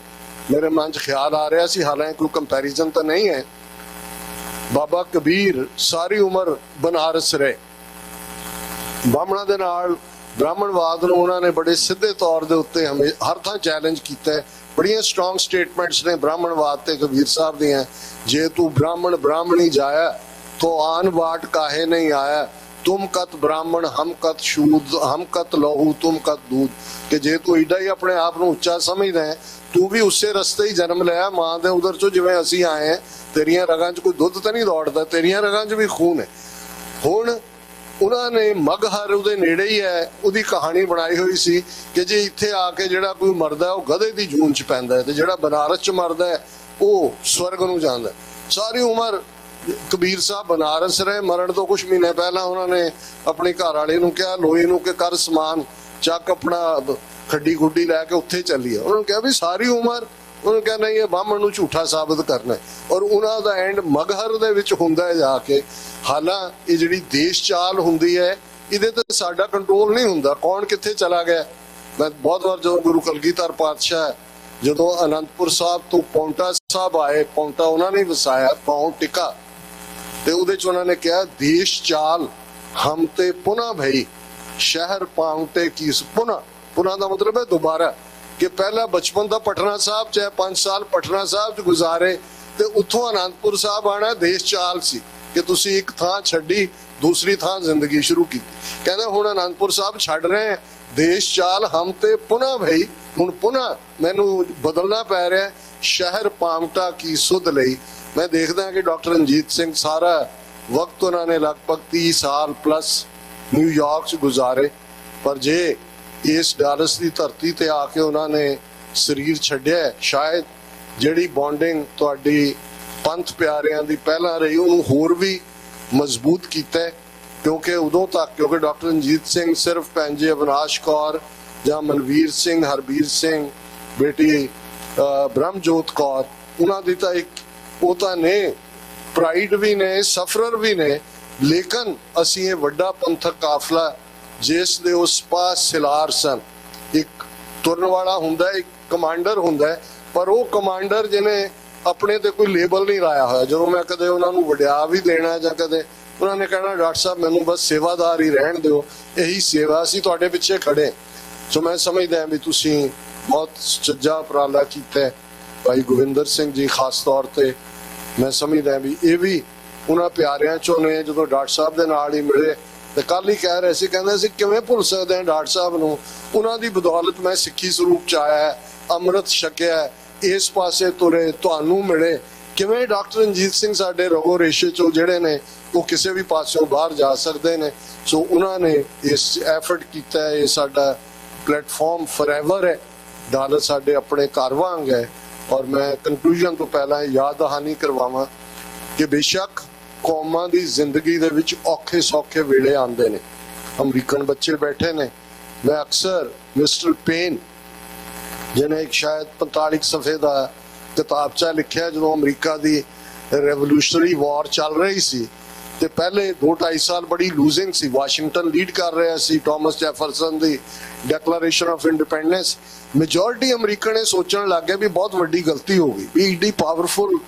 मेरे मन च ख्याल आ रहा सी हालांकि कोई कंपैरिजन तो नहीं है बाबा कबीर सारी उम्र बनारस रहे ब्राह्मणों दे नाल ब्राह्मणवाद नूं उन्होंने बड़े सीधे तौर दे उत्ते हमें हर थां चैलेंज कीता है। बड़ियां स्ट्रॉन्ग स्टेटमेंट्स ने ब्राह्मणवाद ते कबीर साहब दियां जे तू ब्राह्मण ब्राह्मणी जाया तो आन बाट काहे नहीं आया तुम कत ब्राह्मण हम कत शूद हम कत लहू तुम कत दूध कि जे तू एडा ही अपने आप नूं उच्चा समझदा है तू भी उसे रस्ते ही जन्म लिया मां दे उधर चो जिवें असीं आए हैं तेरियां रगां च कोई दुध तो नहीं दौड़दा तेरियां रगां च भी खून है। हुण उन्होंने मगहर उहदे नेड़े ही है उहदी कहानी बनाई हुई सी कि जे इत्थे आके जिहड़ा कोई मरदा है वो गधे दी जून च पैंदा है ते जिहड़ा बनारस च मरदा है वो स्वर्ग नूं जांदा है। सारी उम्र कबीर साहब बनारस रहे मरण तो कुछ महीने पहला उन्होंने अपनी घर वाले नूं कहा लोई नूं कि कर समान चक अपना खड्डी खुड्डी लैके उत्थे चलीए। उन्होंने कहा भी सारी उम्र उन्होंने कहा नहीं ये ब्राह्मण नूं झूठा साबित करना है और उन्हां दा एंड मगहर दे विच हुंदा है जाके। हालांकि ये जिहड़ी देश चाल हुंदी है इहदे ते साडा कंट्रोल नहीं हुंदा कौन कित्थे चला गया। मैं बहुत बार जो गुरु कलगीधर पातशाह जदों आनंदपुर साहब तो पौंटा साहब आए पौंटा उन्होंने वसाया पाउं टिका ते उहदे च उन्होंने कहा देश चाल हम ते पुनः भई शहर पाउंटे की पुनः पुनः का मतलब है दोबारा कि पहला बचपन का पटना साहब चाहे 5 साल पटना साहब च गुजारे ते उत्थों आनंदपुर साहब आना देश चाल सी कि तुसी एक थां छड्डी दूसरी थां जिंदगी शुरू की। कहते हुण आनंदपुर साहब छड्ड रहे हैं देश चाल हम ते पुनः भई हुण पुनः मैनू बदलना पै रहा शहर पावटा की सुध लई। मैं देखदा कि डॉक्टर रंजीत सिंह सारा वक्त उन्होंने लगभग 30 साल प्लस न्यूयॉर्क च गुजारे पर जे इस डालस की धरती ते आके उन्होंने शरीर छड्डिया शायद जिहड़ी बॉन्डिंग तुहाडी पंथ प्यारियां दी पहला रही उन्होंने होर भी मजबूत कीता क्योंकि उदों तक क्योंकि डॉक्टर रंजीत सिंह सिर्फ पैंजे अविनाश कौर जां मनवीर सिंह हरबीर सिंह बेटी ब्रह्मजोत कौर उन्हां दी तां एक वो तां ने प्राइड भी ने सफरर भी ने लेकिन असीं ये वड्डा पंथक काफला जिस दे उस पास सिलार सन एक तुरन वाला हुंदा एक कमांडर हुंदा है पर वो कमांडर जिन्हें अपने ते कोई लेबल नहीं लाया होया। जो मैं कदे उन्होंने वड्या भी देना जां कदे उन्होंने कहना डॉक्टर साहब मैनू बस सेवादार ही रहन दिओ यही सेवा असीं तुहाडे पिछे खड़े। सो मैं समझदा भी तुसीं बहुत सच्चा उपराला कीता भाई गोविंदर सिंह जी खास तौर ते मैं समझदा भी ये भी उन्हां प्यारियां चों ने जदों डॉक्टर साहब दे नाल ही मिले ते कल ही कह रहे सी कहंदे सी किवें भुल सकदे हैं डॉक्टर साहब नूं उन्हां दी बदौलत मैं सिੱਖੀ ਸਰੂਪ च आया अमृत छकिया इस पासे तुरे तुहानूं मिले किवें डॉक्टर रंजीत सिंह साडे रगो रेशे चों जिहड़े ने वो किसी भी पासों बाहर जा सकते हैं। सो उन्होंने इस एफर्ट किया है ये साडा प्लेटफॉर्म फॉरएवर है डालस साडे अपने घर वांग है और मैं कंक्लूजन तो पहला याद दहानी करवावां कि बेशक कौमां दी जिंदगी दे विच औखे सौखे वेले आंदे ने। अमरीकन बच्चे बैठे ने, मैं अक्सर मिस्टर पेन जिन्हें एक शायद 45 सफ़े का किताबचा लिखिया जो अमरीका की रेवोल्यूशनरी वॉर चल रही सी ते पहले 2-2.5 साल बड़ी लूजिंग सी, वाशिंगटन लीड कर रहा सी, टॉमस जैफरसन की declaration of independence. Majority American ने सोचने लग गए भी बहुत वड्डी गलती हो गई भी एडी पावरफुल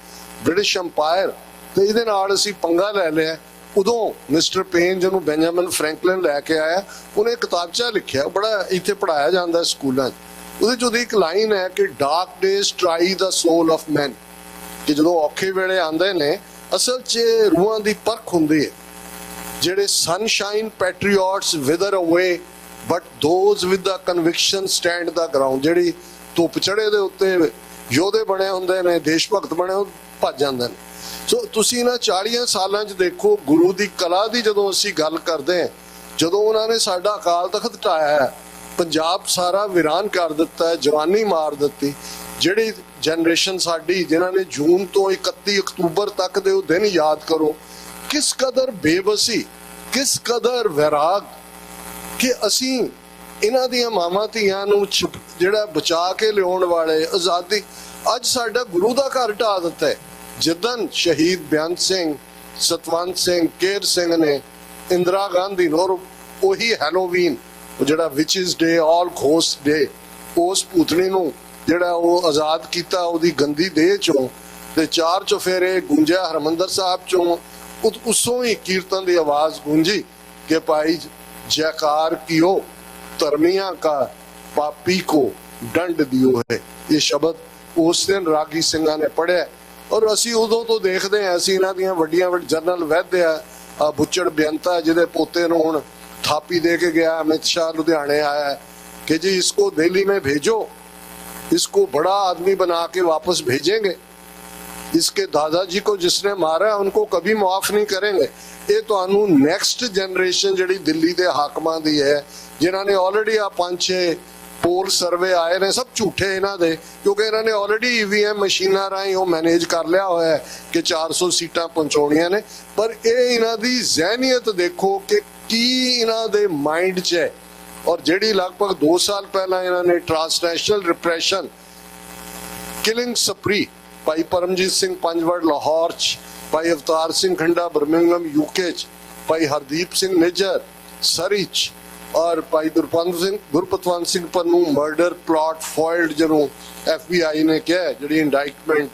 ब्रिटिश अंपायर तो ये पंगा लै लिया। उदों मिस्टर पेन जिन्होंने बेंजामिन फ्रैंकलिन लैके आया उन्हें किताबचा लिखिया, बड़ा इत्थे पढ़ाया जाता है स्कूलों। ਉਹਦੇ ਇੱਕ ਲਾਈਨ ਹੈ ਕਿ dark days try the soul of man, ਕਿ ਜਦੋਂ ਔਖੇ ਵੇਲੇ ਆਉਂਦੇ ਨੇ ਅਸਲ 'ਚ ਰੂਹਾਂ ਦੀ ਪਰਖ ਹੁੰਦੀ ਹੈ। ਜਿਹੜੇ ਸਨਸ਼ਾਈਨ ਪੈਟਰੀਓਟਸ ਵਿਦਰ ਅਵੇ but those with the conviction stand the ground. ਜਿਹੜੀ ਧੁੱਪ ਚੜੇ ਦੇ ਉੱਤੇ ਯੋਧੇ ਬਣੇ ਹੁੰਦੇ ਨੇ, ਦੇਸ਼ ਭਗਤ ਬਣੇ ਉਹ ਭੱਜ ਜਾਂਦੇ ਨੇ। ਸੋ ਤੁਸੀਂ ਇਹਨਾਂ 40 ਸਾਲਾਂ 'ਚ ਦੇਖੋ ਗੁਰੂ ਦੀ ਕਲਾ ਦੀ ਜਦੋਂ ਅਸੀਂ ਗੱਲ ਕਰਦੇ ਹਾਂ, ਜਦੋਂ ਉਹਨਾਂ ਨੇ ਸਾਡਾ ਅਕਾਲ ਤਖਤ ਢਾਇਆ ਹੈ, ਪੰਜਾਬ ਸਾਰਾ ਵੀਰਾਨ ਕਰ ਦਿੱਤਾ ਹੈ, ਜਵਾਨੀ ਮਾਰ ਦਿੱਤੀ। ਜਿਹੜੀ ਜਨਰੇਸ਼ਨ ਸਾਡੀ ਜਿਨ੍ਹਾਂ ਨੇ ਜੂਨ ਤੋਂ 31 ਅਕਤੂਬਰ ਤੱਕ ਦੇ ਉਹ ਦਿਨ ਯਾਦ ਕਰੋ, ਕਿਸ ਕਦਰ ਬੇਬਸੀ, ਕਿਸ ਕਦਰ ਵੈਰਾਗ ਕਿ ਅਸੀਂ ਇਹਨਾਂ ਦੀਆਂ ਮਾਵਾਂ ਧੀਆਂ ਨੂੰ ਜਿਹੜਾ ਬਚਾ ਕੇ ਲਿਆਉਣ ਵਾਲੇ ਆਜ਼ਾਦੀ ਅੱਜ ਸਾਡਾ ਗੁਰੂ ਦਾ ਘਰ ਢਾ ਦਿੱਤਾ ਹੈ। ਜਿੱਦਨ ਸ਼ਹੀਦ ਬੇਅੰਤ ਸਿੰਘ, ਸਤਵੰਤ ਸਿੰਘ, ਕੇਰ ਸਿੰਘ ਨੇ ਇੰਦਰਾ ਗਾਂਧੀ ਨੂੰ ਉਹੀ ਹੈਲੋਵੀਨ ਜਿਹੜਾ ਵਿਚਿਸ ਡੇ ਆਲ ਘੋਸਟ ਡੇ ਉਸ ਭੂਤਣੀ ਨੂੰ ਜਿਹੜਾ ਉਹ ਆਜ਼ਾਦ ਕੀਤਾ ਉਹਦੀ ਗੰਦੀ ਦੇਹ ਚੋਂ ਤੇ 4 ਚੁਫੇਰੇ ਗੂੰਜਿਆ ਹਰਮੰਦਰ ਸਾਹਿਬ ਚੋਂ। ਉਸੋਂ ਹੀ ਕੀਰਤਨ ਦੀ ਆਵਾਜ਼ ਗੂੰਜੀ ਕਿ ਭਾਈ जयकार कियो धर्मिया का पापी को दंड दियो है। ये शब्द उस दिन रागी सिंघा ने पढ़िया और असी उदों तो देखते हैं। असी इन्हां दियां वड्डियां जनरल वैद्य आ बुच्चड़ बेअंता जिहदे पोते नूं हुण थापी दे के गया अमित शाह लुधियाने आया कि जी इसको दिल्ली में भेजो, इसको बड़ा आदमी बना के वापस भेजेंगे, इसके दादाजी को जिसने मारा उनको कभी माफ नहीं करेंगे। ये तो नैक्सट जनरेशन जी दिल्ली के हाकमां दी है जिन्होंने ऑलरेडी आ 5-6 पोल सर्वे आए ने सब झूठे इन्हों दे, क्योंकि इन्होंने ऑलरेडी EVM मशीना राही वो मैनेज कर लिया हुआ है कि 400 सीटां पहुंचाउणियां ने। पर ये इन्हों दी जहनीयत देखो कि की इन्हों दे माइंड च है। और जिहड़ी लगभग 2 साल पहला इन्होंने ट्रांसनैशनल रिप्रैशन किलिंग सप्री भाई परमजीत सिंह पंजवड़ लाहौर च, भाई अवतार सिंह खंडा बर्मिंघम UK च, भाई हरदीप सिंह निज्जर सरी च और भाई Gurpatwant Singh Pannu murder plot foiled जिन्हों FBI ने कहा जी इंडाइटमेंट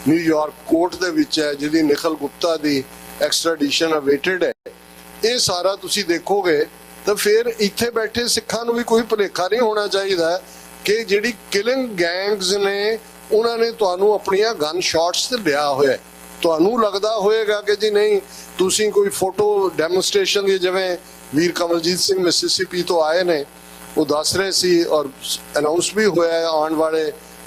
न्यूयॉर्क कोर्ट दे विच है जिहदी निखिल गुप्ता दी एक्सट्राडिशन अवेटेड है। ये सारा तुसी देखोगे तो फिर इत्थे बैठे सिखां नूं भी कोई भुलेखा नहीं होना चाहिए कि जिहड़ी किलिंग गैंग्स ने उन्होंने तुहानू अपनिया गन शॉट्स ते लिया होया। तुहानू लगदा होएगा कि जी नहीं तुसी कोई फोटो डेमोस्ट्रेशन की जिवें वीर कमलजीत सिंह मिसिसिपी तो आए ने वो दस रहे सी और अनाउंस भी होया है आने वाले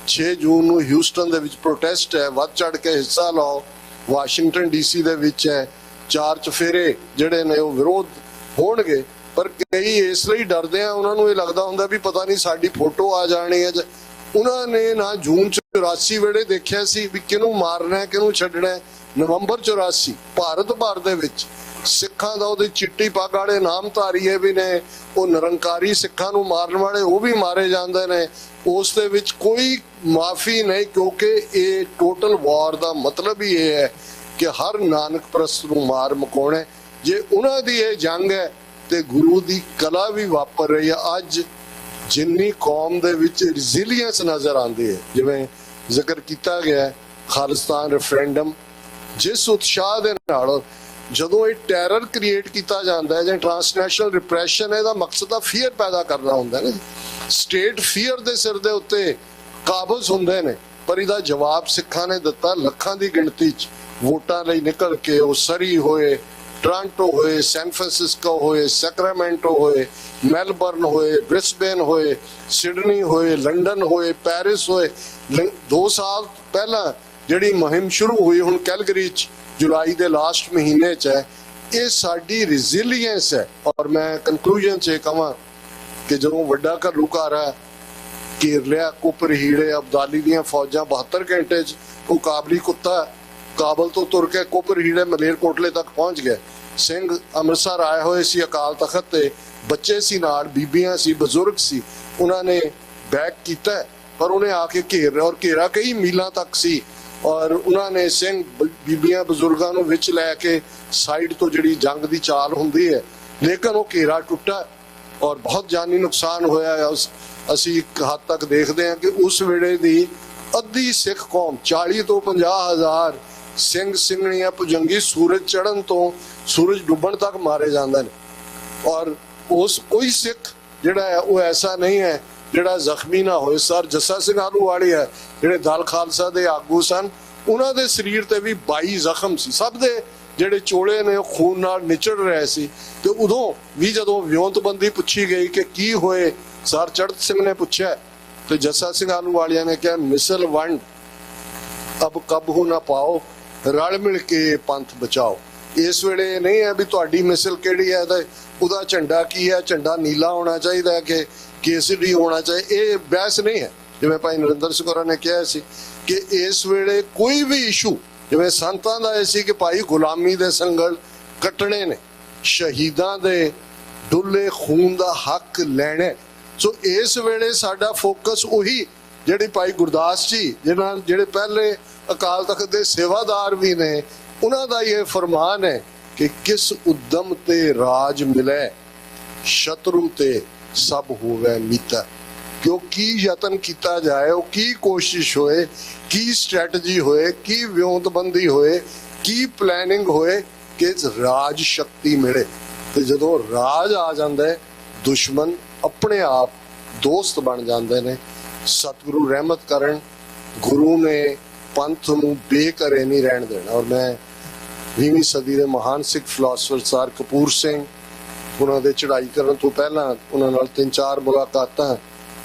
6 जून नू ह्यूस्टन दे विच प्रोटेस्ट है, वध चढ़ के हिस्सा लाओ। वाशिंगटन DC दे विच है 4 चफेरे जिहड़े ने वो विरोध होणगे। पर कई इसलिए डरदे हैं, उन्होंने ये लगता होंगे भी पता नहीं साडी फोटो आ जानी है। उन्होंने ना जून 84 वेले देखिया सी भी किनू मारना है किनू छड्डना है। नवंबर 84 भारत भर दे विच सिखां दा उहदी चिट्टी पग वाले नामधारी है भी ने वो निरंकारी सिखां नू मारन वाले वो भी मारे जांदे ने। उस दे विच कोई माफी नहीं, क्योंकि ये टोटल वॉर दा मतलब ही ये है कि हर नानक परस्त नू मार मुकाउणा। जे उन्हां दी ये जंग है ते गुरु दी कला भी वापर रही है। अज जिन्नी कौम दे विच रिजिलियंस नजर आती है, जिवें जिक्र किया गया है खालिस्तान रेफरेंडम, जिस उत्साह दे नाल जदों ये टैरर क्रिएट किया जाता है जां ट्रांसनैशनल रिप्रैशन है, मकसद दा फीयर पैदा करना हुंदा है। स्टेट फीयर दे सिर दे उत्ते काबज हुंदे ने, पर इहदा जवाब सिखां ने दिता। लखां दी गिणती च वोटां लई निकल के वो सरी होए, टोरंटो होए, सैन फ्रांसिस्को होए, सैक्रामेंटो होए, मेलबर्न होए, ब्रिस्बेन होए, सिडनी होए, लंडन होए, पेरिस होए। 2 साल पहला जिहड़ी मुहिम शुरू हुई हुण कैलगरी च जुलाई दे लास्ट महीने च है। ये साडी रिजिलियंस है। और मैं कंक्लूजन च कहां कि जो वड्डा घल्लूघारा ਘੇਰ ਲਿਆ। ਕੁੱਪਰ ਹੀੜੇ ਅਬਦਾਲੀ ਦੀਆਂ ਫੌਜਾਂ 72 ਘੰਟੇ 'ਚ, ਉਹ ਕਾਬਲੀ ਕੁੱਤਾ ਕਾਬਲ ਤੋਂ ਤੁਰ ਕੇ ਕੁੱਪਰ ਹੀੜੇ ਮਲੇਰਕੋਟਲੇ ਤੱਕ ਪਹੁੰਚ ਗਏ। ਸਿੰਘ ਅੰਮ੍ਰਿਤਸਰ ਆਏ ਹੋਏ ਸੀ ਅਕਾਲ ਤਖਤ ਤੇ, ਬੱਚੇ ਸੀ ਨਾਲ, ਬੀਬੀਆਂ ਸੀ, ਬਜ਼ੁਰਗ ਸੀ, ਉਹਨਾਂ ਨੇ ਬੈਕ ਕੀਤਾ ਪਰ ਉਹਨੇ ਆ ਕੇ ਘੇਰ ਲਿਆ, ਔਰ ਘੇਰਾ ਕਈ ਮੀਲਾਂ ਤੱਕ ਸੀ। ਔਰ ਉਹਨਾਂ ਨੇ ਸਿੰਘ ਬੀਬੀਆਂ ਬਜ਼ੁਰਗਾਂ ਨੂੰ ਵਿੱਚ ਲੈ ਕੇ ਸਾਈਡ ਤੋਂ ਜਿਹੜੀ ਜੰਗ ਦੀ ਚਾਲ ਹੁੰਦੀ ਹੈ, ਲੇਕਿਨ ਉਹ ਘੇਰਾ ਟੁੱਟਾ ਔਰ ਬਹੁਤ ਜਾਨੀ ਨੁਕਸਾਨ ਹੋਇਆ ਹੈ। ਅਸੀਂ ਇੱਕ ਹੱਦ ਤੱਕ ਦੇਖਦੇ ਹਾਂ ਕਿ ਉਸ ਵੇਲੇ ਦੀ ਅੱਧੀ ਸਿੱਖ ਕੌਮ 40 ਤੋਂ 50,000 ਸਿੰਘ ਸਿੰਘਣੀਆਂ ਭੁਜੰਗੀ ਸੂਰਜ ਚੜ੍ਹਨ ਤੋਂ ਸੂਰਜ ਡੁੱਬਣ ਤੱਕ ਮਾਰੇ ਜਾਂਦੇ ਨੇ। ਔਰ ਉਸ ਕੋਈ ਸਿੱਖ ਜਿਹੜਾ ਹੈ ਉਹ ਐਸਾ ਨਹੀਂ ਹੈ ਜਿਹੜਾ ਜ਼ਖਮੀ ਨਾ ਹੋਏ। ਸਰ ਜੱਸਾ ਸਿੰਘ ਆਹਲੂਵਾਲੀਆ ਜਿਹੜੇ ਦਲ ਖਾਲਸਾ ਦੇ ਆਗੂ ਸਨ, ਉਹਨਾਂ ਦੇ ਸਰੀਰ ਤੇ ਵੀ 22 ਜ਼ਖਮ ਸੀ। ਸਭ ਦੇ ਜਿਹੜੇ ਚੋਲੇ ਨੇ ਉਹ ਖੂਨ ਨਾਲ ਨਿਚੜ ਰਹੇ ਸੀ। ਤੇ ਉਦੋਂ ਵੀ ਜਦੋਂ ਵਿਉਂਤਬੰਦੀ ਪੁੱਛੀ ਗਈ ਕਿ ਕੀ ਹੋਏ, ਸਰ ਚੜ੍ਹਤ ਸਿੰਘ ਨੇ ਪੁੱਛਿਆ ਤੇ ਜੱਸਾ ਸਿੰਘ ਆਹਲੂਵਾਲੀਆ ਨੇ ਕਿਹਾ, ਮਿਸਲ ਵੰਡ ਅਬ ਕਬਹੂ ਨਾ ਪਾਓ, ਰਲ ਮਿਲ ਕੇ ਪੰਥ ਬਚਾਓ। ਇਸ ਵੇਲੇ ਨਹੀਂ ਹੈ ਵੀ ਤੁਹਾਡੀ ਮਿਸਲ ਕਿਹੜੀ ਹੈ ਤੇ ਉਹਦਾ ਝੰਡਾ ਕੀ ਹੈ, ਝੰਡਾ ਨੀਲਾ ਹੋਣਾ ਚਾਹੀਦਾ ਕਿ ਕੇਸਰੀ ਹੋਣਾ ਚਾਹੀਦਾ, ਇਹ ਬਹਿਸ ਨਹੀਂ ਹੈ। ਜਿਵੇਂ ਭਾਈ ਨਰਿੰਦਰ ਸਿੰਘ ਹੋਰਾਂ ਨੇ ਕਿਹਾ ਸੀ ਕਿ ਇਸ ਵੇਲੇ ਕੋਈ ਵੀ ਇਸ਼ੂ, ਜਿਵੇਂ ਸੰਤਾਂ ਦਾ ਇਹ ਸੀ ਕਿ ਭਾਈ ਗੁਲਾਮੀ ਦੇ ਸੰਗਲ ਕੱਟਣੇ ਨੇ, ਸ਼ਹੀਦਾਂ ਦੇ ਡੁੱਲੇ ਖੂਨ ਦਾ ਹੱਕ ਲੈਣਾ। ਸੋ ਇਸ ਵੇਲੇ ਸਾਡਾ ਫੋਕਸ ਉਹੀ ਜਿਹੜੀ ਭਾਈ ਗੁਰਦਾਸ ਜੀ ਜਿਹੜੇ ਪਹਿਲੇ ਅਕਾਲ ਤਖਤ ਦੇ ਸੇਵਾਦਾਰ ਵੀ ਨੇ, ਉਹਨਾਂ ਦਾ ਇਹ ਫਰਮਾਨ ਹੈ ਕਿ ਕਿਸ ਉਦਮ ਤੇ ਰਾਜ ਮਿਲੇ, ਸ਼ਤਰੂ ਤੇ ਸਭ ਹੋਵੇ ਮੀਤਾ। ਕਿਉਂ ਕੀ ਯਤਨ ਕੀਤਾ ਜਾਏ, ਉਹ ਕੀ ਕੋਸ਼ਿਸ਼ ਹੋਏ, ਕੀ ਸਟ੍ਰੈਟਜੀ ਹੋਏ, ਕੀ ਵਿਉਂਤਬੰਦੀ ਹੋਏ, ਕੀ ਪਲੈਨਿੰਗ ਹੋਏ ਕਿ ਰਾਜ ਸ਼ਕਤੀ ਮਿਲੇ। ਤੇ ਜਦੋਂ ਰਾਜ ਆ ਜਾਂਦਾ ਹੈ, ਦੁਸ਼ਮਣ ਆਪਣੇ ਆਪ ਦੋਸਤ ਬਣ ਜਾਂਦੇ ਨੇ। ਸਤਿਗੁਰੂ ਰਹਿਮਤ ਕਰਨ, ਗੁਰੂ ਨੇ ਪੰਥ ਨੂੰ ਬੇਘਰੇ ਨਹੀਂ ਰਹਿਣ ਦੇਣਾ। ਔਰ ਮੈਂ 20ਵੀਂ ਸਦੀ ਦੇ ਮਹਾਨ ਸਿੱਖ ਫਿਲਾਸਫਰ ਸਰ ਕਪੂਰ ਸਿੰਘ, ਉਹਨਾਂ ਦੇ ਚੜ੍ਹਾਈ ਕਰਨ ਤੋਂ ਪਹਿਲਾਂ ਉਹਨਾਂ ਨਾਲ 3-4 ਮੁਲਾਕਾਤਾਂ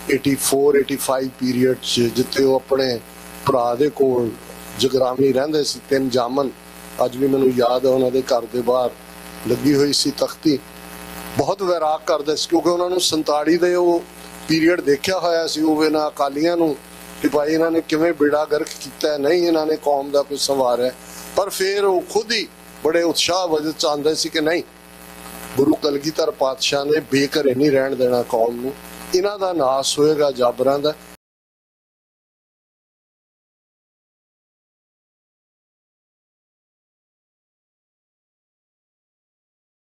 84-85 ਪੀਰੀਅਡ 'ਚ, ਜਿੱਥੇ ਉਹ ਆਪਣੇ ਭਰਾ ਦੇ ਕੋਲ ਜਗਰਾਮੀ ਰਹਿੰਦੇ ਸੀ, 3 ਜਾਮਨ। ਅੱਜ ਵੀ ਮੈਨੂੰ ਯਾਦ ਹੈ ਉਹਨਾਂ ਦੇ ਘਰ ਦੇ ਬਾਹਰ ਲੱਗੀ ਹੋਈ ਸੀ ਤਖਤੀ। ਬਹੁਤ ਵੈਰਾਗ ਕਰਦੇ ਸੀ ਕਿਉਂਕਿ ਉਹਨਾਂ ਨੂੰ 47 ਦੇ ਉਹ ਪੀਰੀਅਡ ਦੇਖਿਆ ਹੋਇਆ ਸੀ। ਉਹ ਇਹਨਾਂ ਅਕਾਲੀਆਂ ਨੂੰ ਕਿ ਭਾਈ ਇਹਨਾਂ ਨੇ ਕਿਵੇਂ ਬੇੜਾ ਗਰਕ ਕੀਤਾ, ਨਹੀਂ ਇਹਨਾਂ ਨੇ ਕੌਮ ਦਾ ਕੋਈ ਸੰਵਾਰਿਆ। ਪਰ ਫਿਰ ਉਹ ਖੁਦ ਹੀ ਬੜੇ ਉਤਸ਼ਾਹ ਵਜੋਂ ਚਾਹੁੰਦੇ ਸੀ ਕਿ ਨਹੀਂ, ਗੁਰੂ ਕਲਗੀਧਰ ਪਾਤਸ਼ਾਹ ਨੇ ਬੇਘਰੇ ਨਹੀਂ ਰਹਿਣ ਦੇਣਾ ਕੌਮ ਨੂੰ, ਇਹਨਾਂ ਦਾ ਨਾਸ ਹੋਏਗਾ ਜਾਬਰਾਂ ਦਾ।